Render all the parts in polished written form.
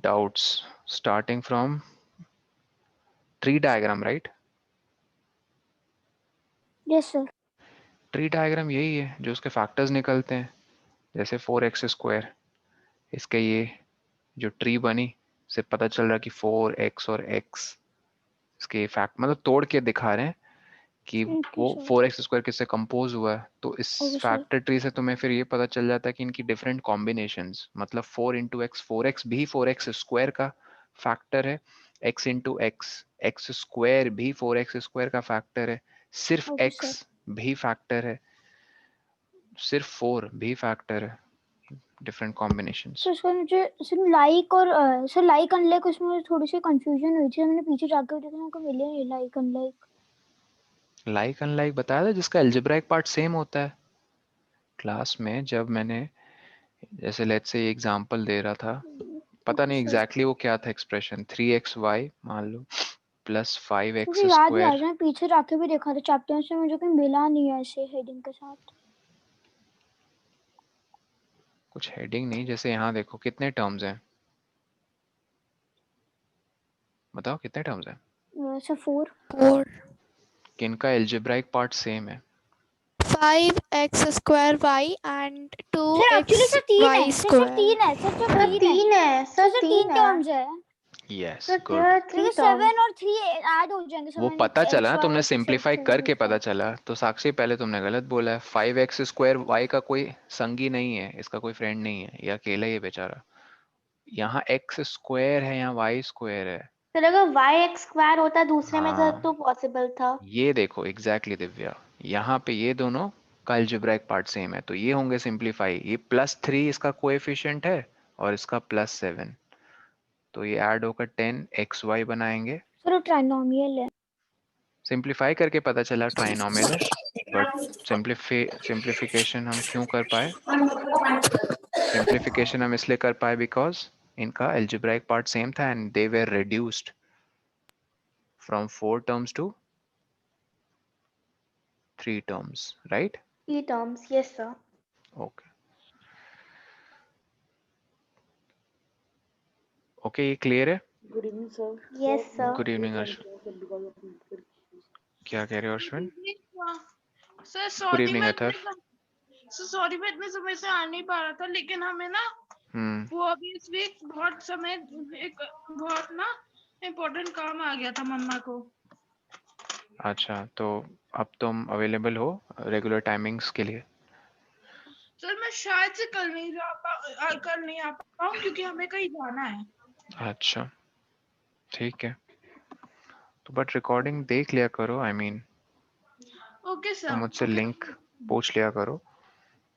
doubts starting from tree diagram, right? Yes sir. Tree diagram यही है जो उसके फैक्टर्स निकलते हैं, जैसे 4x², इसके ये जो ट्री बनी से पता चल रहा कि 4x और x इसके फैक्ट मतलब तोड़ के दिखा रहे हैं कि ओके वो सर। 4x² किससे कंपोज हुआ है। तो इस ओके सर। फैक्टर ट्री से तुम्हें फिर ये पता चल जाता है कि इनकी डिफरेंट कॉम्बिनेशंस, मतलब 4 × x, 4x भी 4x² का फैक्टर है, x भी 4x² का फैक्टर है, सिर्फ ओके x सर। भी फैक्टर है, सिर्फ 4 भी फैक्टर है, डिफरेंट कॉम्बिनेशंस। सर सर मुझे सर लाइक और सर लाइक अनलाइक उसमें मुझे थोड़ी सी कंफ्यूजन हुई थी, मैंने पीछे जाकर देखा मेरे को मिले नहीं लाइक अनलाइक। लाइक अनलाइक बताया था जिसका अलजेब्राइक पार्ट सेम होता है। क्लास में जब मैंने जैसे लेट्स से एग्जांपल दे रहा था, पता ओके नहीं सर। एग्जैक्टली वो क्या था एक्सप्रेशन, 3xy मान लो प्लस मुझे 5x याद नहीं आ स्क्वायर। रहा, मैं पीछे जाके भी देखा था चैप्टर से, मुझे कहीं मिला नहीं है ऐसे हेडिंग के साथ। कुछ हेडिंग नहीं, जैसे यहाँ देखो कितने टर्म्स हैं, बताओ कितने टर्म्स हैं, सर 4। 4 किनका अलजेब्राइक पार्ट सेम है। 5x² y and sir actually sir 3 2xy है सर, सिर्फ square। 3 है सर, सिर्फ सर 3 है 3 है, सर, सर सिर्फ 3 3 है, टर्म्स है। Yes sir good. देयर 3 देखो टर्म्स। 7 और 3 ऐड हो जाएंगे सर, वो व्हेन पता चला एक्स ना, वाई तुमने सर सिंप्लीफाई 4 करके होता पता है। चला। तो साक्षी पहले तुमने गलत बोला है, 5x² y का कोई संगी नहीं है, इसका कोई फ्रेंड नहीं है, ये अकेला ही है बेचारा। यहाँ x² है, यहाँ y² है। सर अगर y(x²) होता दूसरे मेथड तो हाँ पॉसिबल था। ये देखो एग्जैक्टली दिव्या, यहाँ पे ये दोनों का अलजेब्राइक पार्ट सेम है, तो ये होंगे सिंप्लीफाई। ये +3 इसका कोएफिशिएंट है और इसका +7, तो ये ऐड होकर 10xy बनाएंगे। सर वो ट्राइनोमियल है। सिंप्लीफाई करके पता चला ट्राइनोमियल है, बट सिंप्लीफिकेशन हम क्यों कर पाए, सिंप्लीफिकेशन हम इसलिए कर पाए बिकॉज इनका अलजेब्राइक पार्ट सेम था and they were reduced from 4 terms to 3 terms, right. 3 terms, yes sir. Okay okay, ये क्लियर है। Good evening sir. Yes sir sir. Good ये इवनिंग ज्वाइन अर्श, किया sir because of network issues. क्या कह रहे हो Ashwin. Sir good sorry evening मैं अथर। इतने समय से आ नहीं पा रहा था, लेकिन हमें ना वो अभी इस वीक बहुत समय एक बहुत ना इम्पोर्टेंट काम आ गया था मम्मा को। अच्छा, तो अब तुम अवेलेबल हो रेगुलर टाइमिंग्स के लिए। सर मैं शायद से कल नहीं आ पाऊँ क्योंकि हमें कहीं जाना है। अच्छा ठीक है, तो बट रिकॉर्डिंग देख लिया करो, आई मीन ओके तो सर। मुझसे लिंक पूछ लिया करो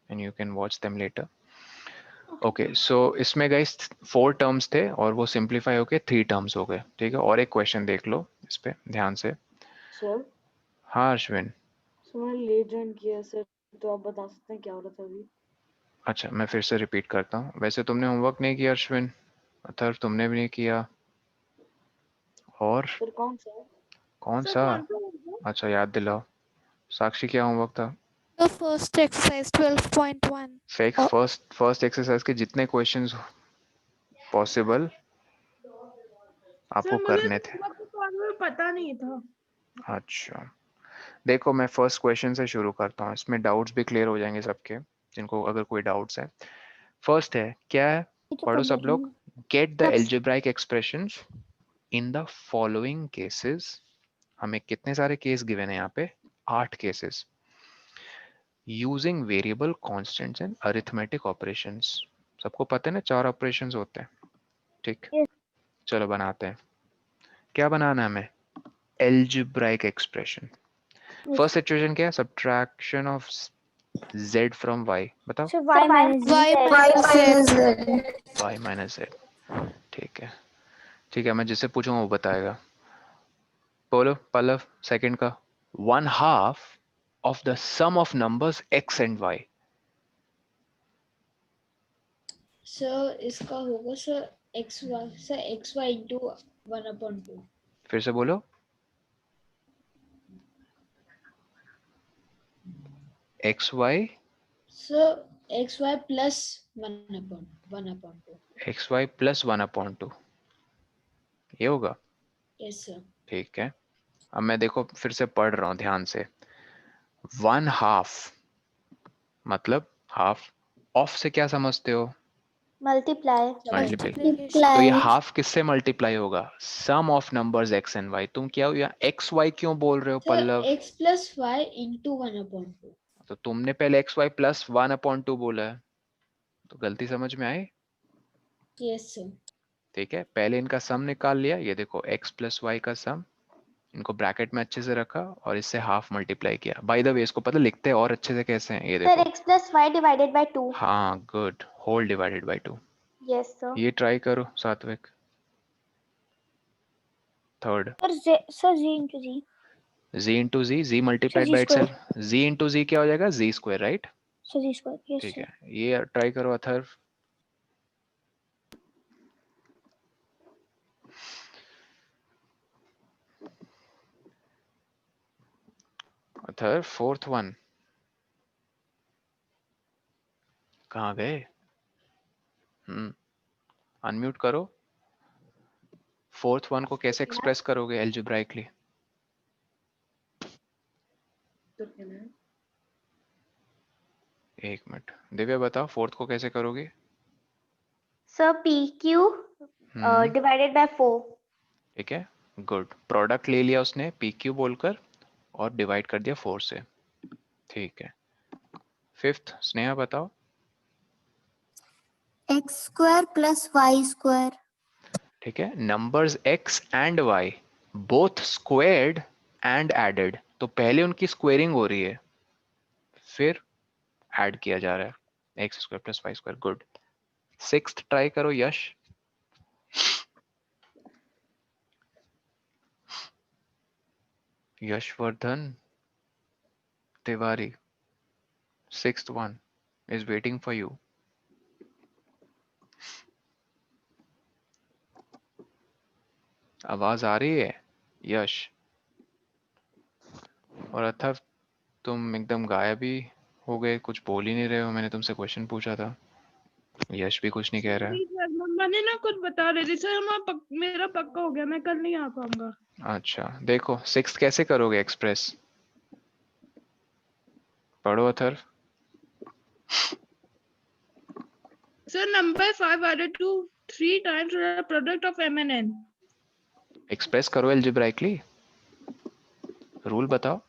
and you can watch them later. Okay so इसमें गाइस 4 टर्म्स थे और वो सिंप्लीफाई होके 3 टर्म्स हो गए, ठीक है। और एक क्वेश्चन देख लो इस पे ध्यान से। सर हाँ अश्विन। सर मैंने लेट ज्वाइन किया है सर, तो आप बता सकते हैं क्या हो रहा था अभी। अच्छा मैं फिर से रिपीट करता हूँ, वैसे तुमने होमवर्क नहीं किया अश्विन, अथर तुमने भी नहीं किया, और सर कौन सा? कौन सर सा, कौन सा होगा? अच्छा याद दिलाओ। साक्षी क्या होमवर्क था। The first exercise 12.1. Fake first exercise के जितने क्वेश्चंस पॉसिबल आपको सर मुझे करने थे। होमवर्क के बारे में पता नहीं था। अच्छा देखो मैं फर्स्ट क्वेश्चन से शुरू करता हूँ, इसमें डाउट्स भी क्लियर हो जाएंगे सबके, जिनको अगर कोई डाउट्स है। फर्स्ट है क्या है, ये तो पढ़ो कर सब लेती लोग। हूँ। Get the algebraic expressions in the following cases. हमें कितने सारे केस गिवन है यहाँ पे, 8 cases. Using variable constants and arithmetic operations. सबको पता है ना 4 ऑपरेशंस होते हैं, ठीक। Yes. चलो बनाते हैं, क्या बनाना है हमें, algebraic expression. Yes. First situation क्या है, subtraction of z from y, बताओ। Sir sir y minus z। Y minus Z. y minus z, ठीक है। ठीक है मैं जिससे पूछूंगा वो बताएगा। बोलो पल्लव, सेकंड का, 1/2 of the sum of numbers x and y। Sir इसका होगा सर एक्स वाई इंटू 1/2। फिर से बोलो, x y sir xy plus 1/2. xy plus 1/2 ये होगा। Yes sir. ठीक है, अब मैं देखो फिर से पढ़ रहा हूँ ध्यान से। 1/2 मतलब हाफ, ऑफ से क्या समझते हो? मल्टीप्लाई। मल्टीप्लाई। तो ये हाफ किससे मल्टीप्लाई होगा? Sum of numbers x and y। तुम क्या या x y क्यों बोल रहे हो Sir, Pallav? x plus y into 1/2. तो तुमने पहले x y प्लस 1/2 बोला है, तो गलती समझ में आई? Yes sir. ठीक है, पहले इनका सम निकाल लिया, ये देखो x प्लस वाई का सम, इनको ब्रैकेट में अच्छे से रखा और इससे हाफ मल्टीप्लाई किया। बाय द वे इसको पता लिखते हैं और अच्छे से कैसे हैं, ये सर देखो। x plus y divided by 2. हाँ good, whole divided by 2। Yes sir. ये ट्राई करो Satvik. Third sir z into z. z into z, z multiplied z by square. Itself, z into z क्या हो जाएगा? Z square, right? Sir z square. Yes ठीक sir. है, ये try करो Atharva. Atharva fourth one कहाँ गए? अनम्यूट करो। फोर्थ वन को कैसे एक्सप्रेस करोगे एल्जेब्राइकली? एक मिनट, दिव्या बताओ फोर्थ को कैसे करोगे? Sir pq divided by 4. ठीक है, गुड। प्रोडक्ट ले लिया उसने पी क्यू बोलकर और डिवाइड कर दिया 4 से। ठीक है, फिफ्थ स्नेहा बताओ। x square plus y square. ठीक है, numbers x and y both squared and added, तो पहले उनकी स्क्वेयरिंग हो रही है फिर ऐड किया जा रहा है x square plus y square. Good. Sixth try करो Yash. Yashvardhan Tiwari, sixth one is waiting for you. आवाज आ रही है यश? और अथर्व तुम एकदम गायब ही हो गए, कुछ बोल ही नहीं रहे हो। मैंने तुमसे क्वेश्चन पूछा था, यश भी कुछ नहीं कह रहा है। सर मम्मा ने ना कुछ बता रही थी सर, मेरा पक्का हो गया, मैं कल नहीं आ पाऊंगा। अच्छा देखो सिक्स्थ कैसे करोगे एक्सप्रेस, पढ़ो Atharva. Sir number 5 added to 3 times the product of m and n. Express करो एल्जेब्राइकली, रूल बताओ।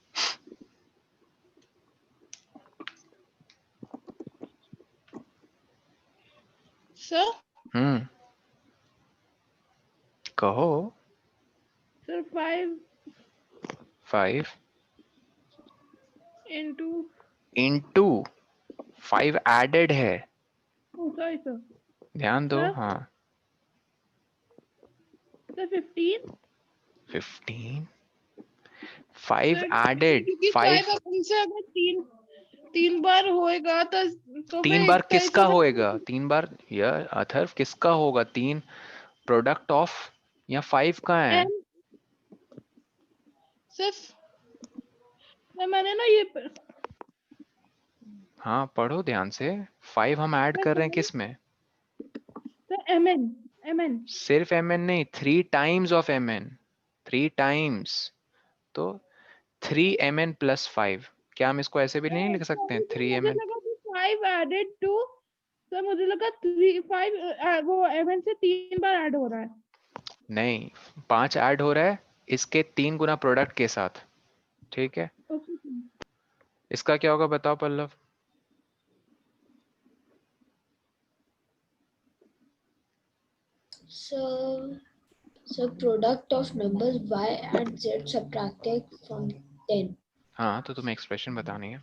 सर कहो। सर 5 5 into 5 एडेड है, सॉरी सर, ध्यान दो। Sir? हाँ सर 15 15 5 सर, एडेड। क्योंकि 5 5 अपन से अगर तीन बार होएगा तो तीन मैं बार एक टाइप किसका से होएगा? 3 बार यह अथर्व किसका होगा? 3 प्रोडक्ट ऑफ या 5 का है? n सिर्फ मैंने ना ये हाँ पढ़ो ध्यान से। 5 हम ऐड कर रहे हैं किस में? सर mn सिर्फ mn नहीं, 3 टाइम्स ऑफ mn, 3 टाइम्स। तो 3mn प्लस 5, क्या हम इसको ऐसे भी नहीं लिख सकते हैं? मुझे 3mn। लगा कि 5 added to, सर मुझे लगा 5 वो mn से 3 बार ऐड हो रहा है। नहीं, 5 ऐड हो रहा है इसके 3 गुना प्रोडक्ट के साथ। ठीक है, इसका क्या होगा बताओ Pallav? So product of numbers y and z subtracted from 10. हाँ तो तुम्हें एक्सप्रेशन बतानी है।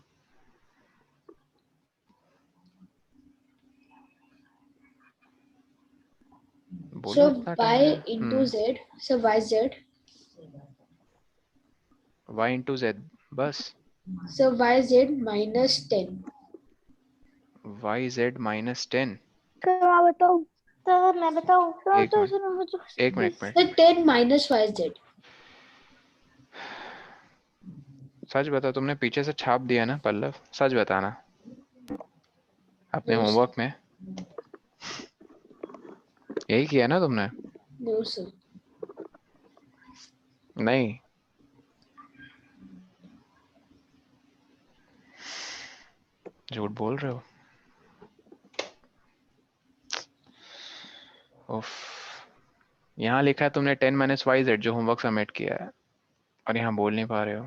बोलो So इतना y time into z, so yz, y into Z बस। so yz minus 10. yz minus 10। मैं बताऊं? तो मैं बताऊं? एक मिनट एक मिनट So 10 minus yz. सच बता, तुमने पीछे से छाप दिया ना पल्लव, सच बताना। अपने No, होमवर्क में यही किया ना तुमने? No, sir. नहीं, झूठ बोल रहे हो। उफ, यहाँ लिखा है तुमने 10 - YZ जो होमवर्क सबमिट किया है, और यहाँ बोल नहीं पा रहे हो।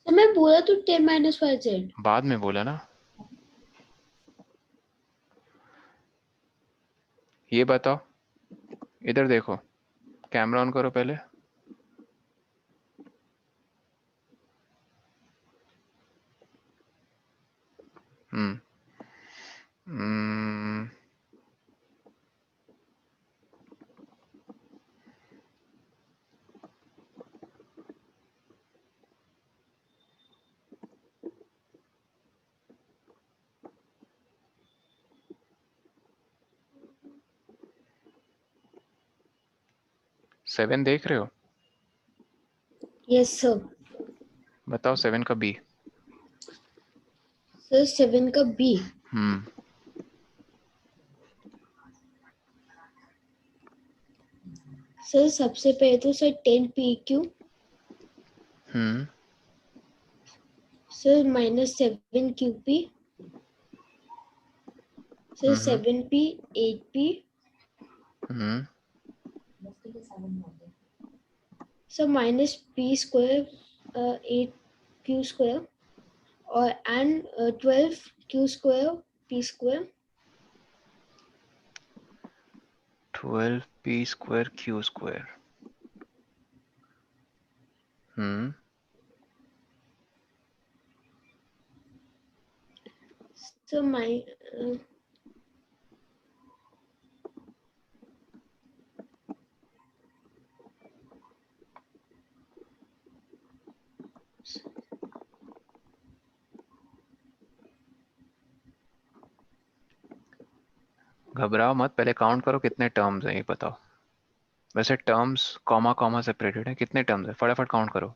तो मैं बोला तो 10 minus YZ. बाद में बोला ना। ये बताओ, इधर देखो, कैमरा ऑन करो पहले। हम्म हम्म, 7 देख रहे हो? Yes, sir. बताओ 7 का B। Sir, 7 का B. सर सबसे पहले तो sir 10 PQ. Sir -7 QP. Sir 7P 8P. Sir -P square 8Q square और and 12Q square P square. 12P square Q square। So घबराओ मत, पहले काउंट करो कितने टर्म्स हैं ये बताओ। वैसे टर्म्स कॉमा कॉमा सेपरेटेड है, कितने टर्म्स है फटाफट काउंट करो।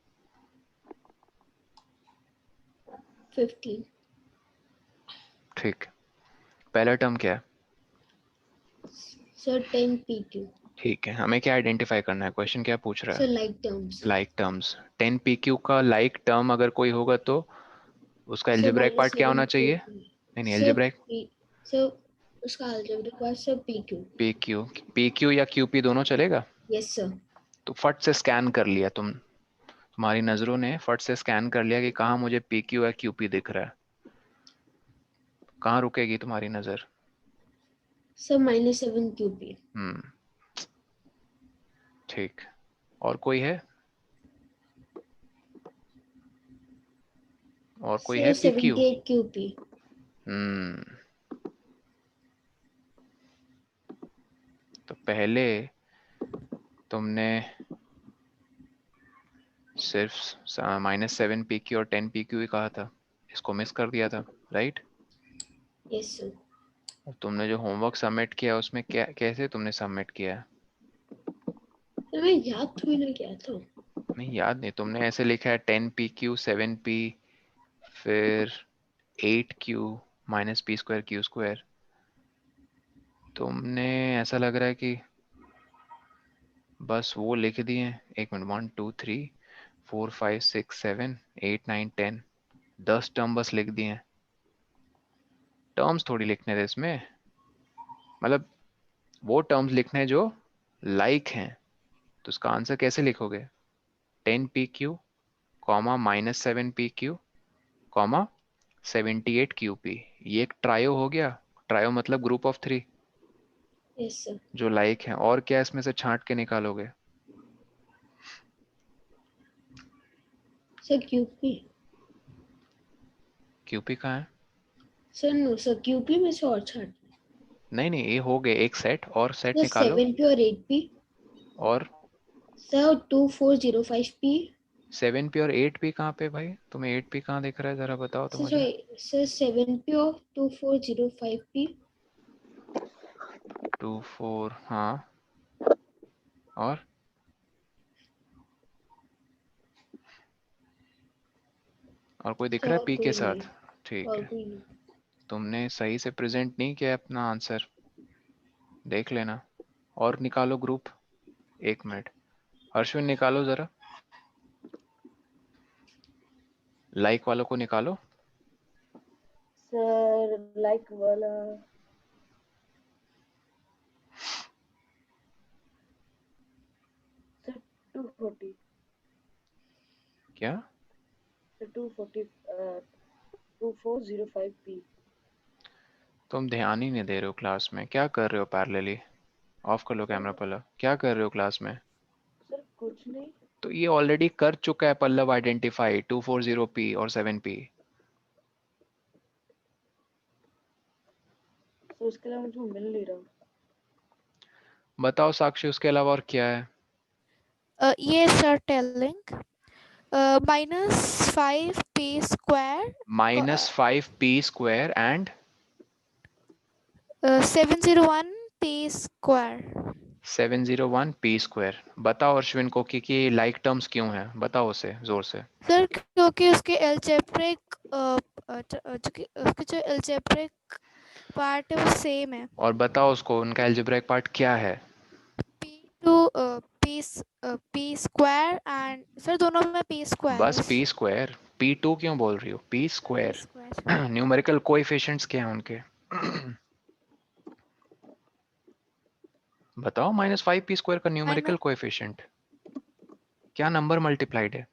15. ठीक, पहला टर्म क्या है? Sir 10 PQ. ठीक है, हमें क्या आइडेंटिफाई करना है? क्वेश्चन क्या पूछ रहा सर है? like terms. Like terms. 10 PQ का लाइक टर्म अगर कोई होगा तो उसका सर एल्जेब्राइक पार्ट क्या होना चाहिए? नहीं, सर एल्जेब्राइक सर उसका algebraic part sir PQ. PQ या QP दोनों चलेगा? Yes sir. तो फट से स्कैन कर लिया तुम्हारी नजरों ने फट से स्कैन कर लिया कि कहाँ मुझे PQ या QP दिख रहा है। कहाँ रुकेगी तुम्हारी नजर? Sir -7 QP. ठीक, और कोई है? और कोई है सर PQ? 78 QP. तो पहले तुमने सिर्फ -7 PQ और 10 PQ ही कहा था, इसको मिस कर दिया था, राइट? Yes sir. और तुमने जो होमवर्क सबमिट किया उसमें क्या, कैसे तुमने सबमिट किया है? सर मैं याद थोड़ी ना किया था. नहीं याद नहीं, तुमने ऐसे लिखा है 10 PQ 7P फिर 8Q -P square Q square। तुमने ऐसा लग रहा है कि बस वो लिख दिए। एक मिनट, 1 2 3 4 5 6 7 8 9 10 10 टर्म बस लिख दिए। टर्म्स थोड़ी लिखने थे इसमें, मतलब वो टर्म्स लिखने जो लाइक हैं। तो उसका आंसर कैसे लिखोगे? 10 PQ comma -7 PQ comma 78 QP। ये एक ट्रायो हो गया। ट्रायो मतलब ग्रुप ऑफ 3 यस सर. जो लाइक हैं। और क्या इसमें से छांट के निकालोगे? Sir QP. QP कहाँ है? सर नो सर QP में से और छाट. नहीं नहीं, ये हो गए एक सेट, और सेट सर निकालो। 7P और 8P. और सर 2405P. 7P और 8P कहाँ पे भाई? तुम्हें 8P कहाँ दिख रहा है, जरा बताओ तो मुझे। सर 7P और 2405P. 2 4, हाँ, और कोई दिख रहा है और P के कोई साथ? नहीं. ठीक और है, कोई नहीं. तुमने सही से प्रेजेंट नहीं किया अपना आंसर, देख लेना। और निकालो ग्रुप, 1 मिनट। हर्षविन निकालो जरा, लाइक वालों को निकालो। सर लाइक वाला सर 240 क्या? Sir 240 2405p। तुम ध्यान ही नहीं दे रहे हो क्लास में, क्या कर रहे हो पैरेलली? ऑफ कर लो कैमरा पल्लव, क्या कर रहे हो क्लास में? सर कुछ नहीं। तो ये ऑलरेडी कर चुका है पल्लव आइडेंटिफाई 240p और 7p। सर उसके अलावा मुझे मिल नहीं रहा। बताओ साक्षी, उसके अलावा और क्या है? Yes, sir, telling. -5p square, -5p² and 701p square. 701p²। बताओ अश्विन को कि लाइक टर्म्स क्यों है, बताओ उसे जोर से। सर क्योंकि उसके एल्जेब्रिक उसके जो एल्जेब्रिक पार्ट है वो सेम है। और बताओ उसको उनका अलजेब्राइक पार्ट क्या है। p square and सर दोनों में p square बस है। p²। p2 क्यों बोल रही हो? p²। square. न्यूमेरिकल कोएफिशिएंट्स क्या हैं उनके? बताओ -5p² का न्यूमेरिकल कोएफिशिएंट क्या नंबर मल्टीप्लाइड है?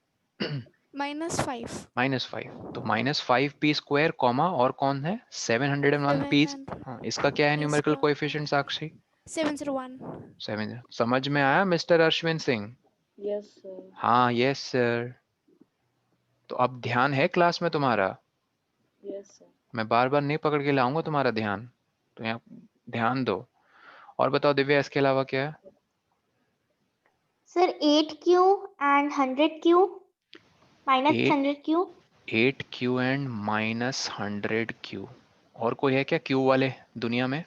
-5. -5। तो -5p², कॉमा और कौन है? 701p। हाँ, इसका क्या है न्यूमेरिकल कोएफिशिएंट साक्षी? 701. 7। समझ में आया mister Ashwin Singh? Yes sir. हाँ यस सर। तो अब ध्यान है क्लास में तुम्हारा? Yes sir. मैं बार बार नहीं पकड़ के लाऊंगा तुम्हारा ध्यान, तो यहाँ ध्यान दो। और बताओ दिव्या, इसके अलावा क्या है? Sir, 8q and 100q minus 100q. 8q and -100q। और कोई है क्या क्यू वाले दुनिया में?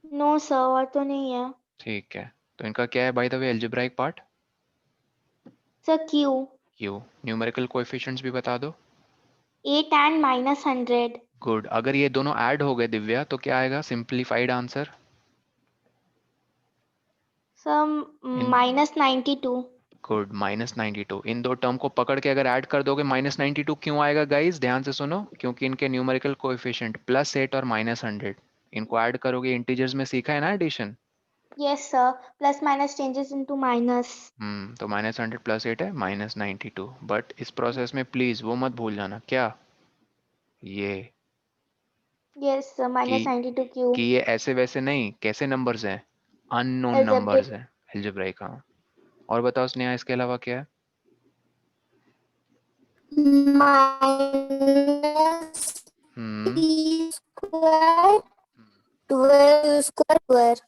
No sir, और तो नहीं है। ठीक है, तो इनका क्या है bye the way algebraic part? Sir, q. q। Numerical coefficients भी बता दो। 8 and -100. गुड। अगर ये दोनों ऐड हो गए दिव्या तो क्या आएगा सिंप्लीफाइड आंसर? Sir, -92. गुड, -92। इन दो टर्म को पकड़ के अगर ऐड कर दोगे -92 क्यों आएगा गाइस? ध्यान से सुनो, क्योंकि इनके न्यूमेरिकल कोएफिशिएंट +8 और -100, इनको ऐड करोगे इंटीजर्स में, सीखा है ना addition? Yes sir, plus minus changes into minus. तो -100 +8 है -92। बट इस प्रोसेस में प्लीज वो मत भूल जाना, क्या? ये Yes sir, -92q. कि ये ऐसे वैसे नहीं, कैसे नंबर्स हैं? Unknown Algebraic. नंबर्स हैं, अलजेब्राइक। हाँ। और बताओ स्नेहा, इसके अलावा क्या है? -p² 12 square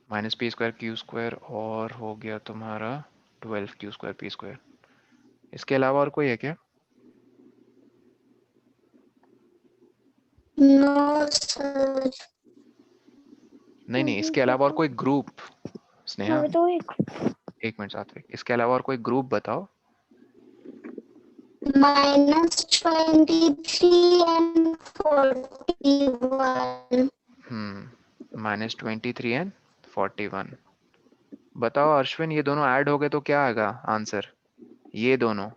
-p², q², और हो गया तुम्हारा 12q² p²। इसके अलावा और कोई है क्या? no sir नहीं, इसके अलावा और कोई ग्रुप? स्नेहा मैं तो एक 1 मिनट सात्विक, इसके अलावा और कोई ग्रुप बताओ। -23 and 41 -23 एंड 41। बताओ अश्विन, ये दोनों ऐड हो गए तो क्या आएगा आंसर? ये दोनों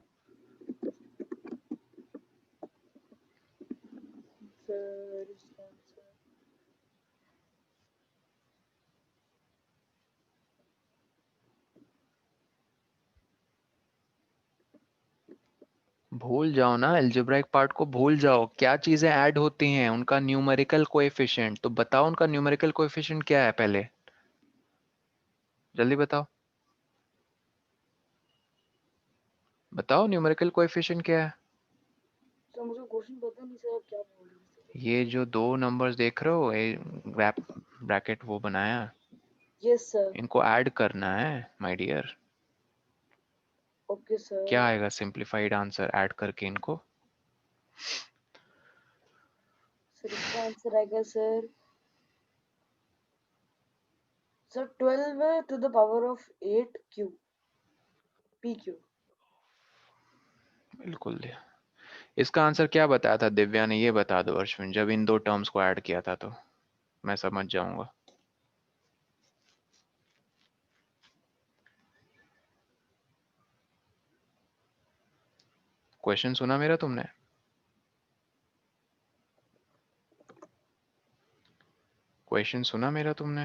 सर इसका आंसर भूल जाओ ना, अलजेब्राइक पार्ट को भूल जाओ। क्या चीजें ऐड होती हैं? उनका न्यूमेरिकल कोएफिशिएंट। तो बताओ उनका न्यूमेरिकल कोएफिशिएंट क्या है पहले, जल्दी बताओ। बताओ न्यूमेरिकल कोएफिशिएंट क्या है? सर मुझे क्वेश्चन पता नहीं सर, आप क्या बोल रहे हैं? ये जो दो नंबर्स देख रहे हो, ब्रैकेट वो बनाया, यस सर। इनको ऐड करना है माय डियर। Okay sir. क्या आएगा सिंप्लीफाइड आंसर ऐड करके इनको? सर इसका आंसर आएगा sir 12 to the power of 8q pq। बिल्कुल इसका आंसर क्या बताया था दिव्या ने, ये बता दो अश्विन। जब इन दो टर्म्स को ऐड किया था तो मैं समझ जाऊंगा। क्वेश्चन सुना मेरा तुमने? क्वेश्चन सुना मेरा तुमने?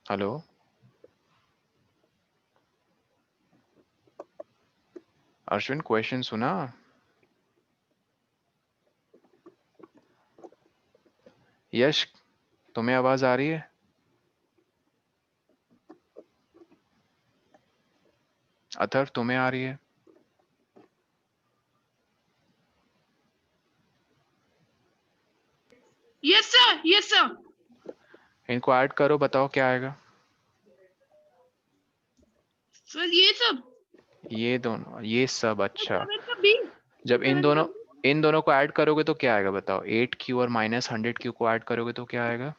हेलो अश्विन, क्वेश्चन सुना? यश, तुम्हें आवाज आ रही है? अथर्व, तुम्हें आ रही है? Yes sir, yes sir. इनको ऐड करो, बताओ क्या आएगा। सर ये सब, ये दोनों, ये सब, अच्छा। 7 का बी, जब 7 का B। इन दोनों को ऐड करोगे तो क्या आएगा बताओ। 8q और -100q को ऐड करोगे तो क्या आएगा?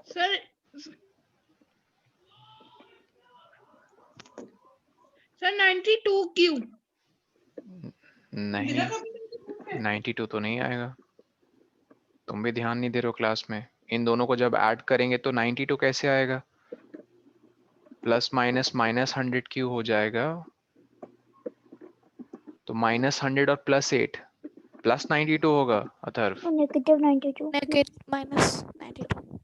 Sir sir 92Q। नहीं, 92 तो नहीं आएगा। तुम भी ध्यान नहीं दे रहे हो क्लास में। इन दोनों को जब ऐड करेंगे तो 92 कैसे आएगा? प्लस माइनस -100q हो जाएगा, तो -100 और +8 प्लस 92 होगा। अथर्व, -92। -92।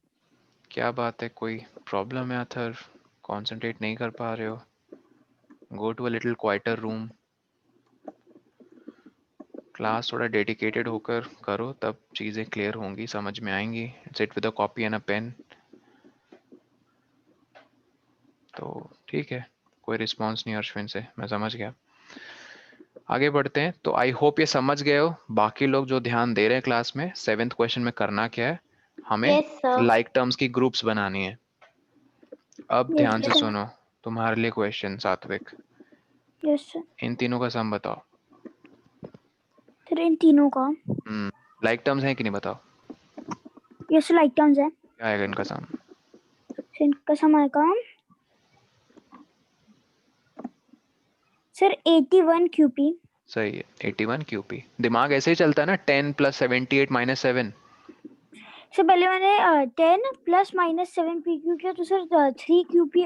क्या बात है, कोई प्रॉब्लम है अथर्व? कंसंट्रेट नहीं कर पा रहे हो? Go to a little quieter room. Class थोड़ा डेडिकेटेड होकर करो, तब चीज़ें क्लियर होंगी, समझ में आएंगी। Sit with a copy and a pen. तो ठीक है, कोई रिस्पांस नहीं अश्विन से, मैं समझ गया। आगे बढ़ते हैं। तो आई होप ये समझ गए हो। बाकी लोग जो ध्यान दे रहे हैं क्लास में, 7th क्वेश्चन में करना क्या है, हमें Yes, sir. लाइक टर्म्स की ग्रुप्स बनानी है। अब Yes, ध्यान से sir. सुनो, तुम्हारे लिए क्वेश्चन सात्विक। Yes sir. इन तीनों का सम बताओ। सर इन तीनों का लाइक टर्म्स हैं कि नहीं बताओ। यस लाइक टर्म्स है। क्या आएगा इनका सम? सर इनका सम आएगा सर 81 QP। सही है, 81 QP। दिमाग ऐसे ही चलता है ना, 10 + 78 - 7। सर पहले मैंने 10 + -7 PQ किया तो सर 3 QP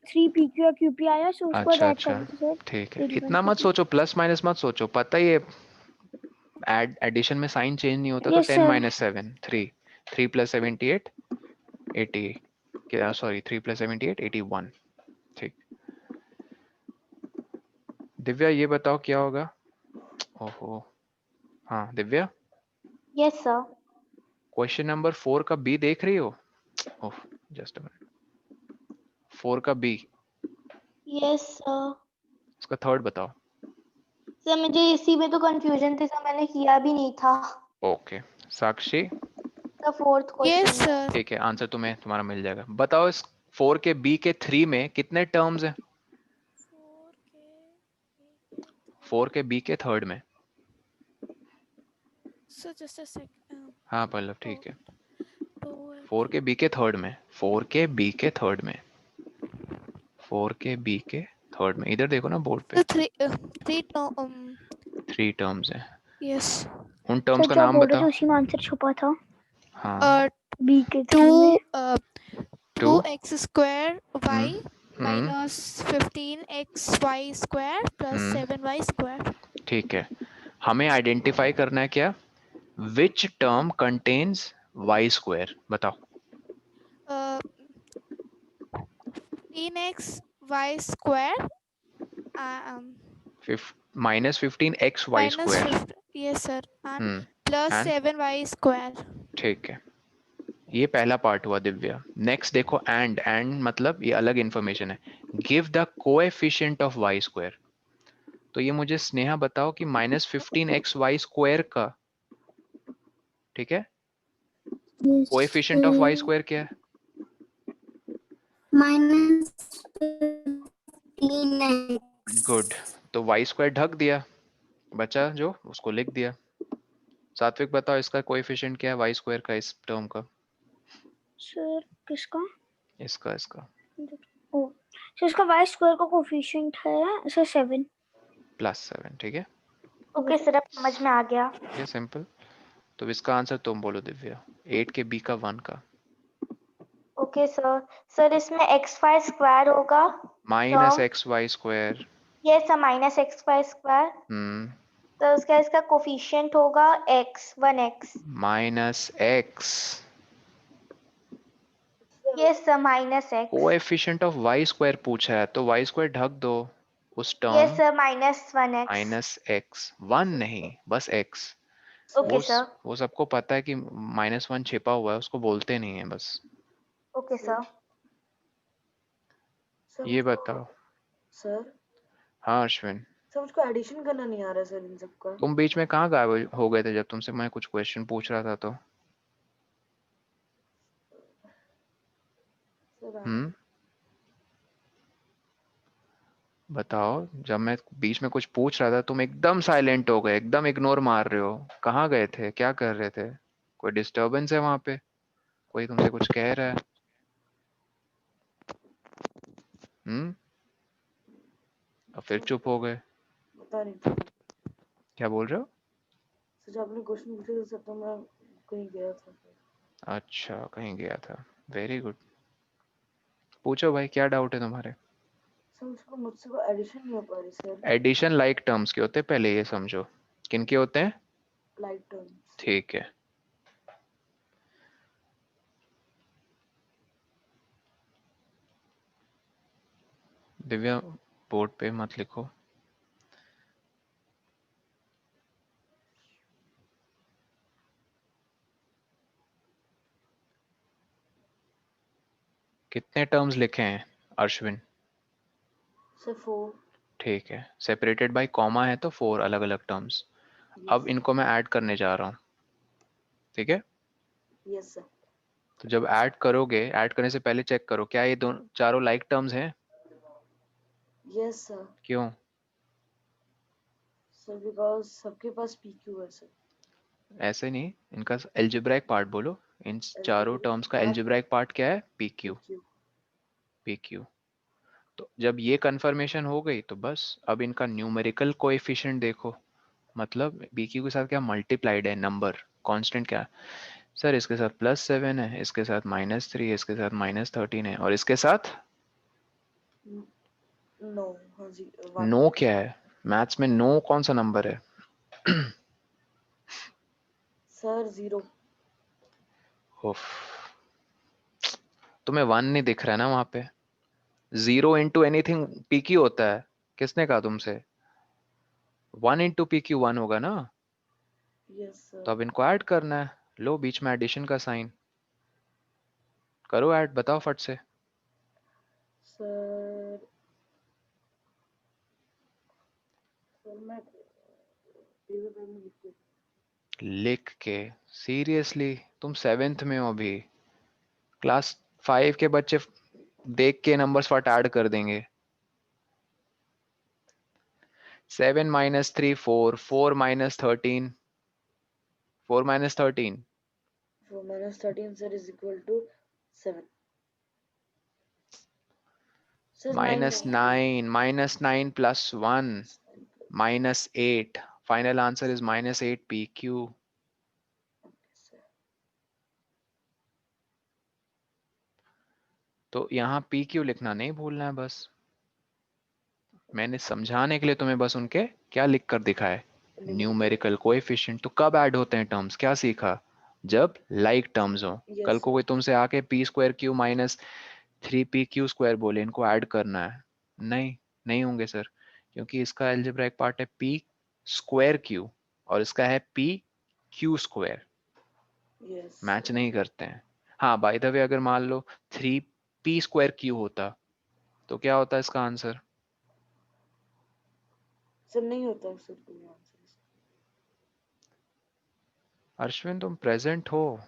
3 PQ या QP आया, सो उसको अच्छा ऐड अच्छा, कर दी सर। ठीक है। 81 इतना मत QP। सोचो, प्लस माइनस मत सोचो, पता ही है एडिशन में साइन चेंज नहीं होता। तो यस 10 सर। - 7 3, 3 + 78 80, क्या सॉरी 3 + 78 81। ठीक। दिव्या ये बताओ क्या होगा। ओहो, हाँ Divya, Yes, sir. Question number 4 का बी देख रही हो? ओह, जस्ट अ मिनट। 4 का बी, Yes, sir. उसका थर्ड बताओ। सर मुझे इसी में तो कंफ्यूजन थी सर, मैंने किया भी नहीं था। Okay, Sakshi, the fourth yes question. Sir. ठीक है, आंसर तुम्हारा मिल जाएगा। बताओ इस 4 के बी के 3 में कितने टर्म्स हैं? 4 के बी के थर्ड में। Sir just a second. हाँ पल्लव, ठीक है। 2 4 के बी के थर्ड में, 4 के बी के थर्ड में, 4 के बी के थर्ड में, इधर देखो ना बोर्ड पे। 3 3 टर्म्स हैं। यस। उन टर्म्स सर का जो नाम बोल रहे बताओ। थे उसी में आंसर छुपा था। हाँ, बी के 3 में 2x² y हम्म, -15xy² + 7y²। ठीक है। हमें आइडेंटिफाई करना है क्या, विच टर्म कंटेन्स y²। बताओ। 15xy² -15xy²। Yes sir and and +7y²। ठीक है, ये पहला पार्ट हुआ दिव्या। नेक्स्ट देखो, एंड मतलब ये अलग इंफॉर्मेशन है। Give the coefficient of y²। तो ये मुझे स्नेहा बताओ कि -15xy² का, ठीक है, कोएफिशिएंट ऑफ y² क्या है? -15x। गुड, तो y² ढक दिया, बचा जो उसको लिख दिया। सात्विक बताओ इसका कोएफिशिएंट क्या है y² का, इस टर्म का, सर किसका? इसका ओ सो इसका y स्क्वायर का कोफिशिएंट है सर 7 +7, ठीक है, ओके सर, अब समझ में आ गया। ये सिंपल। तो इसका आंसर तुम बोलो दिव्या, 8 के b का 1 का ओके सर। सर इसमें XY स्क्वायर होगा, -xy square. Yes sir, -XY square. तो उसका इसका कोफिशिएंट होगा x, 1x। -x yes sir, -x। Coefficient of y square पूछा है तो y स्क्वायर ढक दो उस yes term sir, -1x। -x, 1 नहीं बस x। Okay sir. वो सबको पता है कि -1 छिपा हुआ है, उसको बोलते नहीं है बस। Okay sir. सर ये मुझको बताओ। सर हाँ अश्विन, सर मुझको एडिशन करना नहीं आ रहा है सर इन सबका। तुम बीच में कहाँ गायब हो गए थे जब तुमसे मैं कुछ क्वेश्चन पूछ रहा था तो? सर बताओ, जब मैं बीच में कुछ पूछ रहा था तुम एकदम साइलेंट हो गए, एकदम इग्नोर मार रहे हो। कहाँ गए थे, क्या कर रहे थे? कोई डिस्टरबेंस है वहां पे? कोई तुमसे कुछ कह रहा है? और फिर चुप हो गए, पता नहीं था क्या बोल रहे हो? सर, जब आपने क्वेश्चन पूछे थे सर तो मैं कहीं गया था सर। अच्छा, कहीं गया था, वेरी गुड। पूछो भाई, क्या डाउट है तुम्हारे? सर मुझको मुझसे वो एडिशन नहीं हो पा रही सर। एडिशन लाइक टर्म्स के होते हैं, पहले ये समझो। किन के होते हैं? Like terms. ठीक है, दिव्या बोर्ड पे मत लिखो। कितने टर्म्स लिखे हैं अश्विन? सर 4। ठीक है, सेपरेटेड बाय कॉमा है तो 4 अलग अलग टर्म्स। अब इनको मैं ऐड करने जा रहा हूँ, ठीक है? Yes sir. तो जब ऐड करोगे, ऐड करने से पहले चेक करो क्या ये दोनों चारों लाइक टर्म्स हैं। Yes sir. क्यों? सर बिकॉज सबके पास PQ है सर। ऐसे नहीं, इनका एल्जेब्राइक पार्ट बोलो। इन चारों टर्म्स का एल्जेब्राइक पार्ट क्या है? PQ। PQ। तो जब ये कंफर्मेशन हो गई तो बस अब इनका न्यूमेरिकल कोएफिशिएंट देखो, मतलब BQ के साथ क्या मल्टीप्लाइड है नंबर, कांस्टेंट क्या? सर इसके साथ +7 है, इसके साथ -3 है, इसके साथ -13 है, और इसके साथ नो। हाँ जी, 1। नो क्या है? मैथ्स में नो कौन सा नंबर है? सर 0। उफ, तुम्हें 1 नहीं दिख रहा है ना वहां पे? 0 इंटू एनीथिंग PQ होता है, किसने कहा तुमसे? 1 इंटू PQ 1 होगा ना? यस तो सर। अब इनको ऐड करना है, लो बीच में एडिशन का साइन करो, ऐड बताओ फट से। सर मैं पेपर में लिख के। लिख के? सीरियसली? तुम 7th में हो अभी, क्लास 5 के बच्चे देख के नंबर्स फट ऐड कर देंगे। 7 - 3 4, 4 - 13, 4 - 13 4 - 13 sir is equal to 7. Sir, 9. -9 plus 1 -8. Final answer is -8 PQ. तो यहाँ PQ लिखना नहीं भूलना है बस। मैंने समझाने के लिए तुम्हें बस उनके क्या लिख कर दिखाए, न्यूमेरिकल कोएफिशिएंट। तो कब ऐड होते हैं टर्म्स, क्या सीखा? जब लाइक टर्म्स हो। कल को कोई तुमसे आके P² -3PQ² बोले इनको ऐड करना है, नहीं होंगे सर, क्योंकि इसका एल्जेब्राइक पार्ट है P² और इसका है PQ², मैच नहीं करते हैं। हाँ बाय द वे, अगर मान लो 3P² होता तो क्या होता है इसका आंसर? सर नहीं होता सर कोई आंसर। अश्विन तुम प्रेजेंट हो?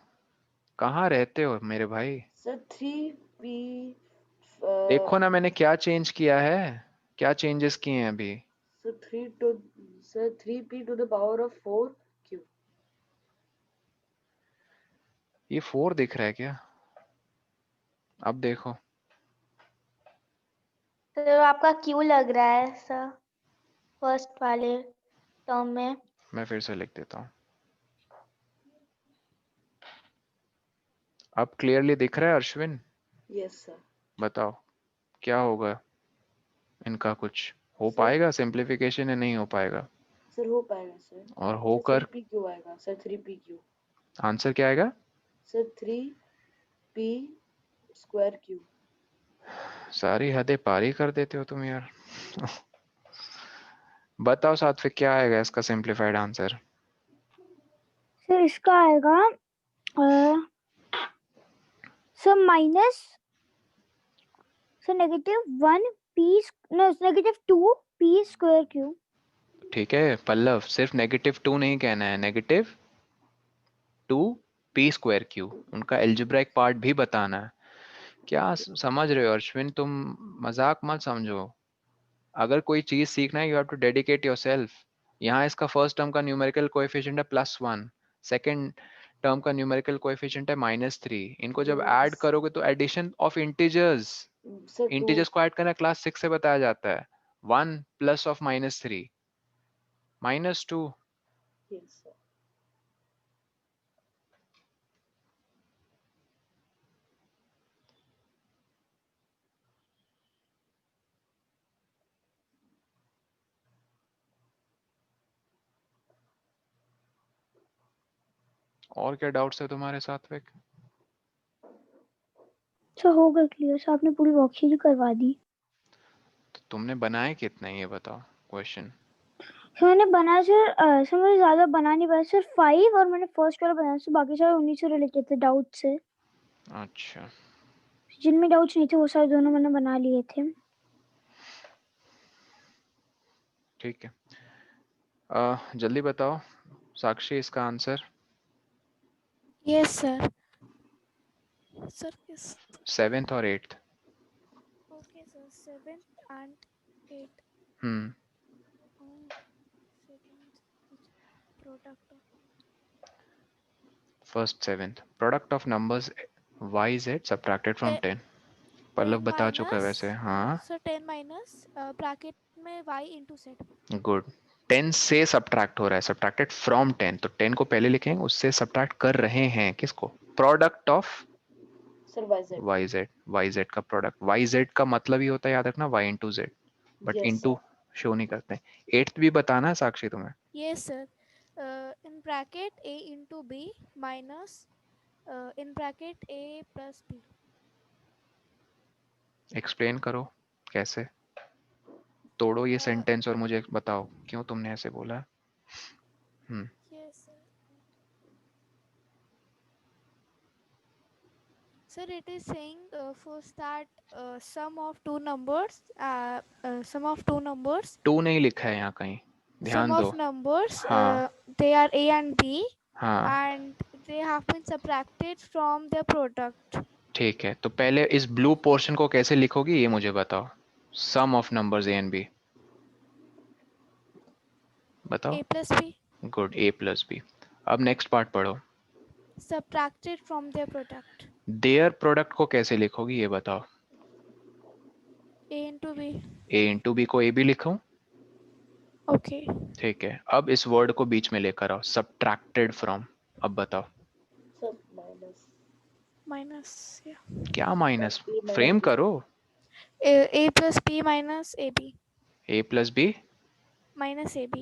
कहाँ रहते हो मेरे भाई? Sir 3P। देखो ना मैंने क्या चेंज किया है, क्या चेंजेस किए हैं अभी। Sir 3P to the power of 4Q। ये 4 दिख रहा है क्या? अब देखो, तो आपका क्यू लग रहा है सर फर्स्ट वाले टर्म में। मैं फिर से लिख देता हूँ। अब क्लियरली दिख रहा है अश्विन? Yes sir. बताओ क्या होगा इनका, कुछ हो सर पाएगा सिंप्लीफिकेशन या नहीं हो पाएगा? सर हो पाएगा सर। और होकर 3PQ आएगा सर। 3PQ आंसर क्या आएगा? Sir 3P²Q। सारी हदें पार ही कर देते हो तुम यार। बताओ सात्विक क्या आएगा इसका सिंप्लीफाइड आंसर? सर इसका आएगा सर माइनस सर -2p²Q। ठीक है पल्लव, सिर्फ -2 नहीं कहना है, -2p²Q। उनका एल्जेब्राइक पार्ट भी बताना है। क्या समझ रहे हो अश्विन? तुम मजाक मत समझो। अगर कोई चीज सीखना है, you have to dedicate yourself. यहाँ इसका फर्स्ट टर्म का न्यूमेरिकल कोएफिशिएंट है +1, सेकंड टर्म का न्यूमेरिकल कोएफिशिएंट है -3। इनको जब ऐड करोगे तो addition of integers, sir 2। Integers को ऐड करना क्लास 6 से बताया जाता है। 1 प्लस ऑफ -3 -2। Yes sir. और क्या डाउट्स है तुम्हारे सात्विक? सर हो गया क्लियर सर, आपने पूरी वर्कशीट करवा दी। तो तुमने बनाए कितने ये बताओ क्वेश्चन? सर मैंने बनाया सर मुझे ज्यादा बना नहीं पाया सर, 5 और मैंने फर्स्ट वाला बनाया सर, बाकी सारे उन्हीं से रिलेटेड थे डाउट से। अच्छा जिनमें डाउट्स नहीं थे वो सारे दोनों मैंने बना लिए थे। ठीक है। जल्दी बताओ साक्षी इसका आंसर। Yes sir. सर किस 7th और 8th। Okay sir 7th and 8th। Hmm product first 7th product of numbers YZ subtracted from 10। Pallav 10 बता चुका है वैसे। हाँ सर 10 माइनस ब्रैकेट में y into z। गुड। 10 से सब्ट्रैक्ट हो रहा है, सब्ट्रैक्टेड फ्रॉम 10, तो 10 को पहले लिखेंगे, उससे सब्ट्रैक्ट कर रहे हैं किसको? Product of sir YZ। YZ का प्रोडक्ट। YZ का मतलब ही होता है, याद रखना, y into z, but yes into sir. Show नहीं करते। 8th भी बताना है साक्षी तुम्हें। Yes sir. in bracket a into b minus in bracket a plus b। Explain करो कैसे, तोड़ो ये Uh, सेंटेंस और मुझे बताओ क्यों तुमने ऐसे बोला। yes sir। Sir, it is saying first that sum of two numbers, two नहीं लिखा है यहाँ कहीं, sum ध्यान दो। of numbers, हाँ they are a and b, हाँ and they have been subtracted from their product। ठीक है, तो पहले इस ब्लू पोर्शन को कैसे लिखोगी ये मुझे बताओ। Sum of numbers a and b बताओ। a plus b good, a plus b. अब नेक्स्ट पार्ट पढ़ो। subtracted from their product। Their product को कैसे लिखोगी ये बताओ। a into b। A into b को ए बी लिखो। okay। ठीक है, अब इस वर्ड को बीच में लेकर आओ, सब्ट्रैक्टेड फ्रॉम। अब बताओ सर माइनस। minus yeah। क्या minus, A minus from B। करो। a plus b minus ab A plus B, minus ab।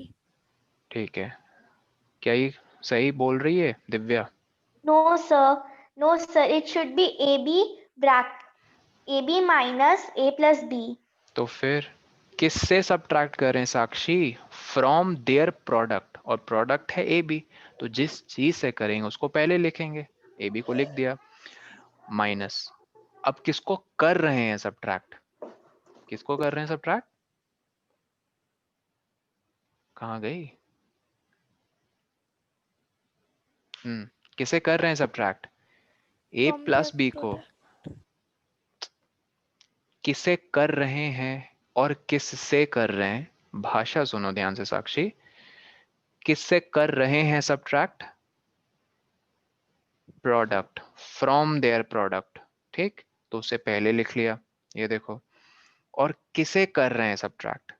ठीक है। क्या ये सही बोल रही है Divya? No sir, no sir, it should be AB minus A plus B। तो फिर किससे सब्ट्रैक्ट कर रहे हैं साक्षी? फ्रॉम देयर प्रोडक्ट, और प्रोडक्ट है ए बी, तो जिस चीज से करेंगे उसको पहले लिखेंगे। ए बी को लिख दिया, माइनस। अब किसको कर रहे हैं सब्ट्रैक्ट? किसको कर रहे हैं सब्ट्रैक्ट? कहाँ गई? किसे कर रहे हैं subtract? A from plus their B को। product। किसे कर रहे हैं और किससे कर रहे हैं, भाषा सुनो ध्यान से साक्षी। किससे कर रहे हैं subtract? Product from their product. ठीक, तो उसे पहले लिख लिया, ये देखो और किसे कर रहे हैं सब्ट्रैक्ट?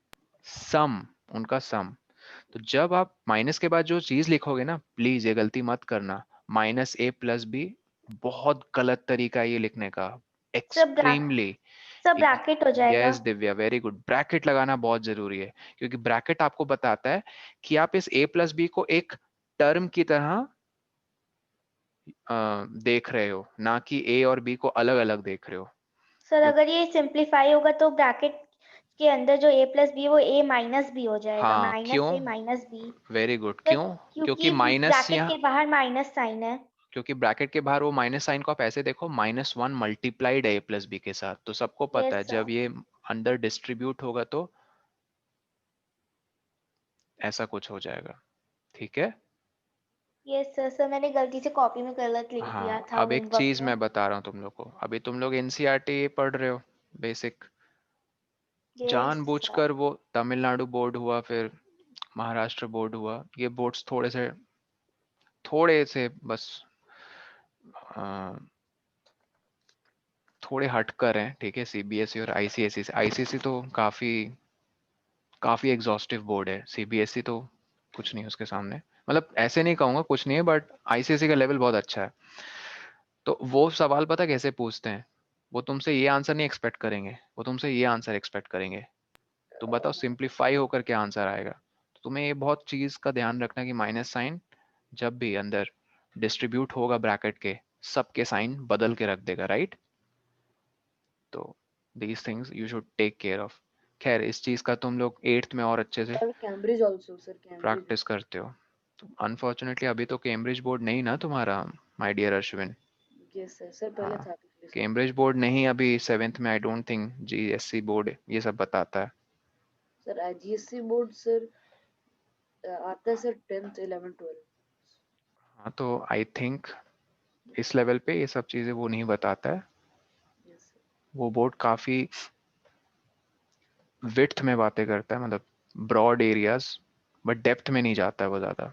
सम, उनका सम। तो जब आप माइनस के बाद जो चीज लिखोगे ना, प्लीज ये गलती मत करना, माइनस ए प्लस बी, बहुत गलत तरीका है ये लिखने का, एक्सट्रीमली। सब ब्रैकेट हो जाएगा। Yes Divya, very good. Bracket लगाना बहुत जरूरी है, क्योंकि ब्रैकेट आपको बताता है कि आप इस a प्लस बी को एक टर्म की तरह देख रहे हो, ना कि a और b को अलग अलग देख रहे हो। सर अगर ये सिंप्लीफाई होगा तो ब्रैकेट के अंदर जो a प्लस बी वो a माइनस बी हो जाएगा, हाँ, माइनस क्यों? A minus b. Very good. Sir क्यों? क्योंकि क्योंकि माइनस ब्रैकेट यहाँ, के बाहर माइनस साइन है। क्योंकि ब्रैकेट के बाहर वो माइनस साइन को आप ऐसे देखो, -1 मल्टीप्लाइड a प्लस बी के साथ, तो सबको पता है यस जब सर। ये अंदर डिस्ट्रीब्यूट होगा तो ऐसा कुछ हो जाएगा। ठीक है? Yes sir. सर मैंने गलती से कॉपी में गलत लिख दिया हाँ, था अब एक होमवर्क चीज में। मैं बता रहा हूँ तुम लोग को, अभी तुम लोग एनसीईआरटी पढ़ रहे हो, बेसिक। Yes sir. जानबूझकर वो तमिलनाडु बोर्ड हुआ, फिर महाराष्ट्र बोर्ड हुआ, ये बोर्ड्स थोड़े से बस अ, थोड़े हटकर हैं, ठीक है, सीबीएसई और आईसीएसई से। आईसीएसई तो काफी एग्जॉस्टिव बोर्ड है, सीबीएसई तो कुछ नहीं उसके सामने, मतलब ऐसे नहीं कहूंगा कुछ नहीं है, बट आईसीएसई का लेवल बहुत अच्छा है। तो वो सवाल पता कैसे पूछते हैं, वो तुमसे ये आंसर नहीं एक्सपेक्ट करेंगे, वो तुमसे ये आंसर एक्सपेक्ट करेंगे। तो बताओ सिंप्लीफाई होकर क्या आंसर आएगा? तो तुम्हें ये बहुत चीज का ध्यान रखना कि माइनस साइन जब भी अंदर डिस्ट्रीब्यूट होगा ब्रैकेट के, सबके साइन बदल के रख देगा, राइट? तो these things you should take care of. खैर, इस चीज का तुम लोग 8th में और अच्छे से sir Cambridge also, sir Cambridge. Practice करते हो। तो अनफॉर्चुनेटली अभी तो कैम्ब्रिज बोर्ड नहीं ना तुम्हारा, my dear Ashwin. Yes sir, sir पहले हाँ, था पिछले साल। कैम्ब्रिज बोर्ड नहीं, अभी 7th में I don't think GSC board ये सब बताता है। सर आईजीएससी बोर्ड सर आता है सर 10th 11 12। हाँ, तो आई थिंक इस लेवल पे ये सब चीजें वो नहीं बताता है। Yes sir. वो बोर्ड काफी विड्थ में बातें करता है, मतलब ब्रॉड एरियाज, बट डेप्थ में नहीं जाता है वो ज्यादा।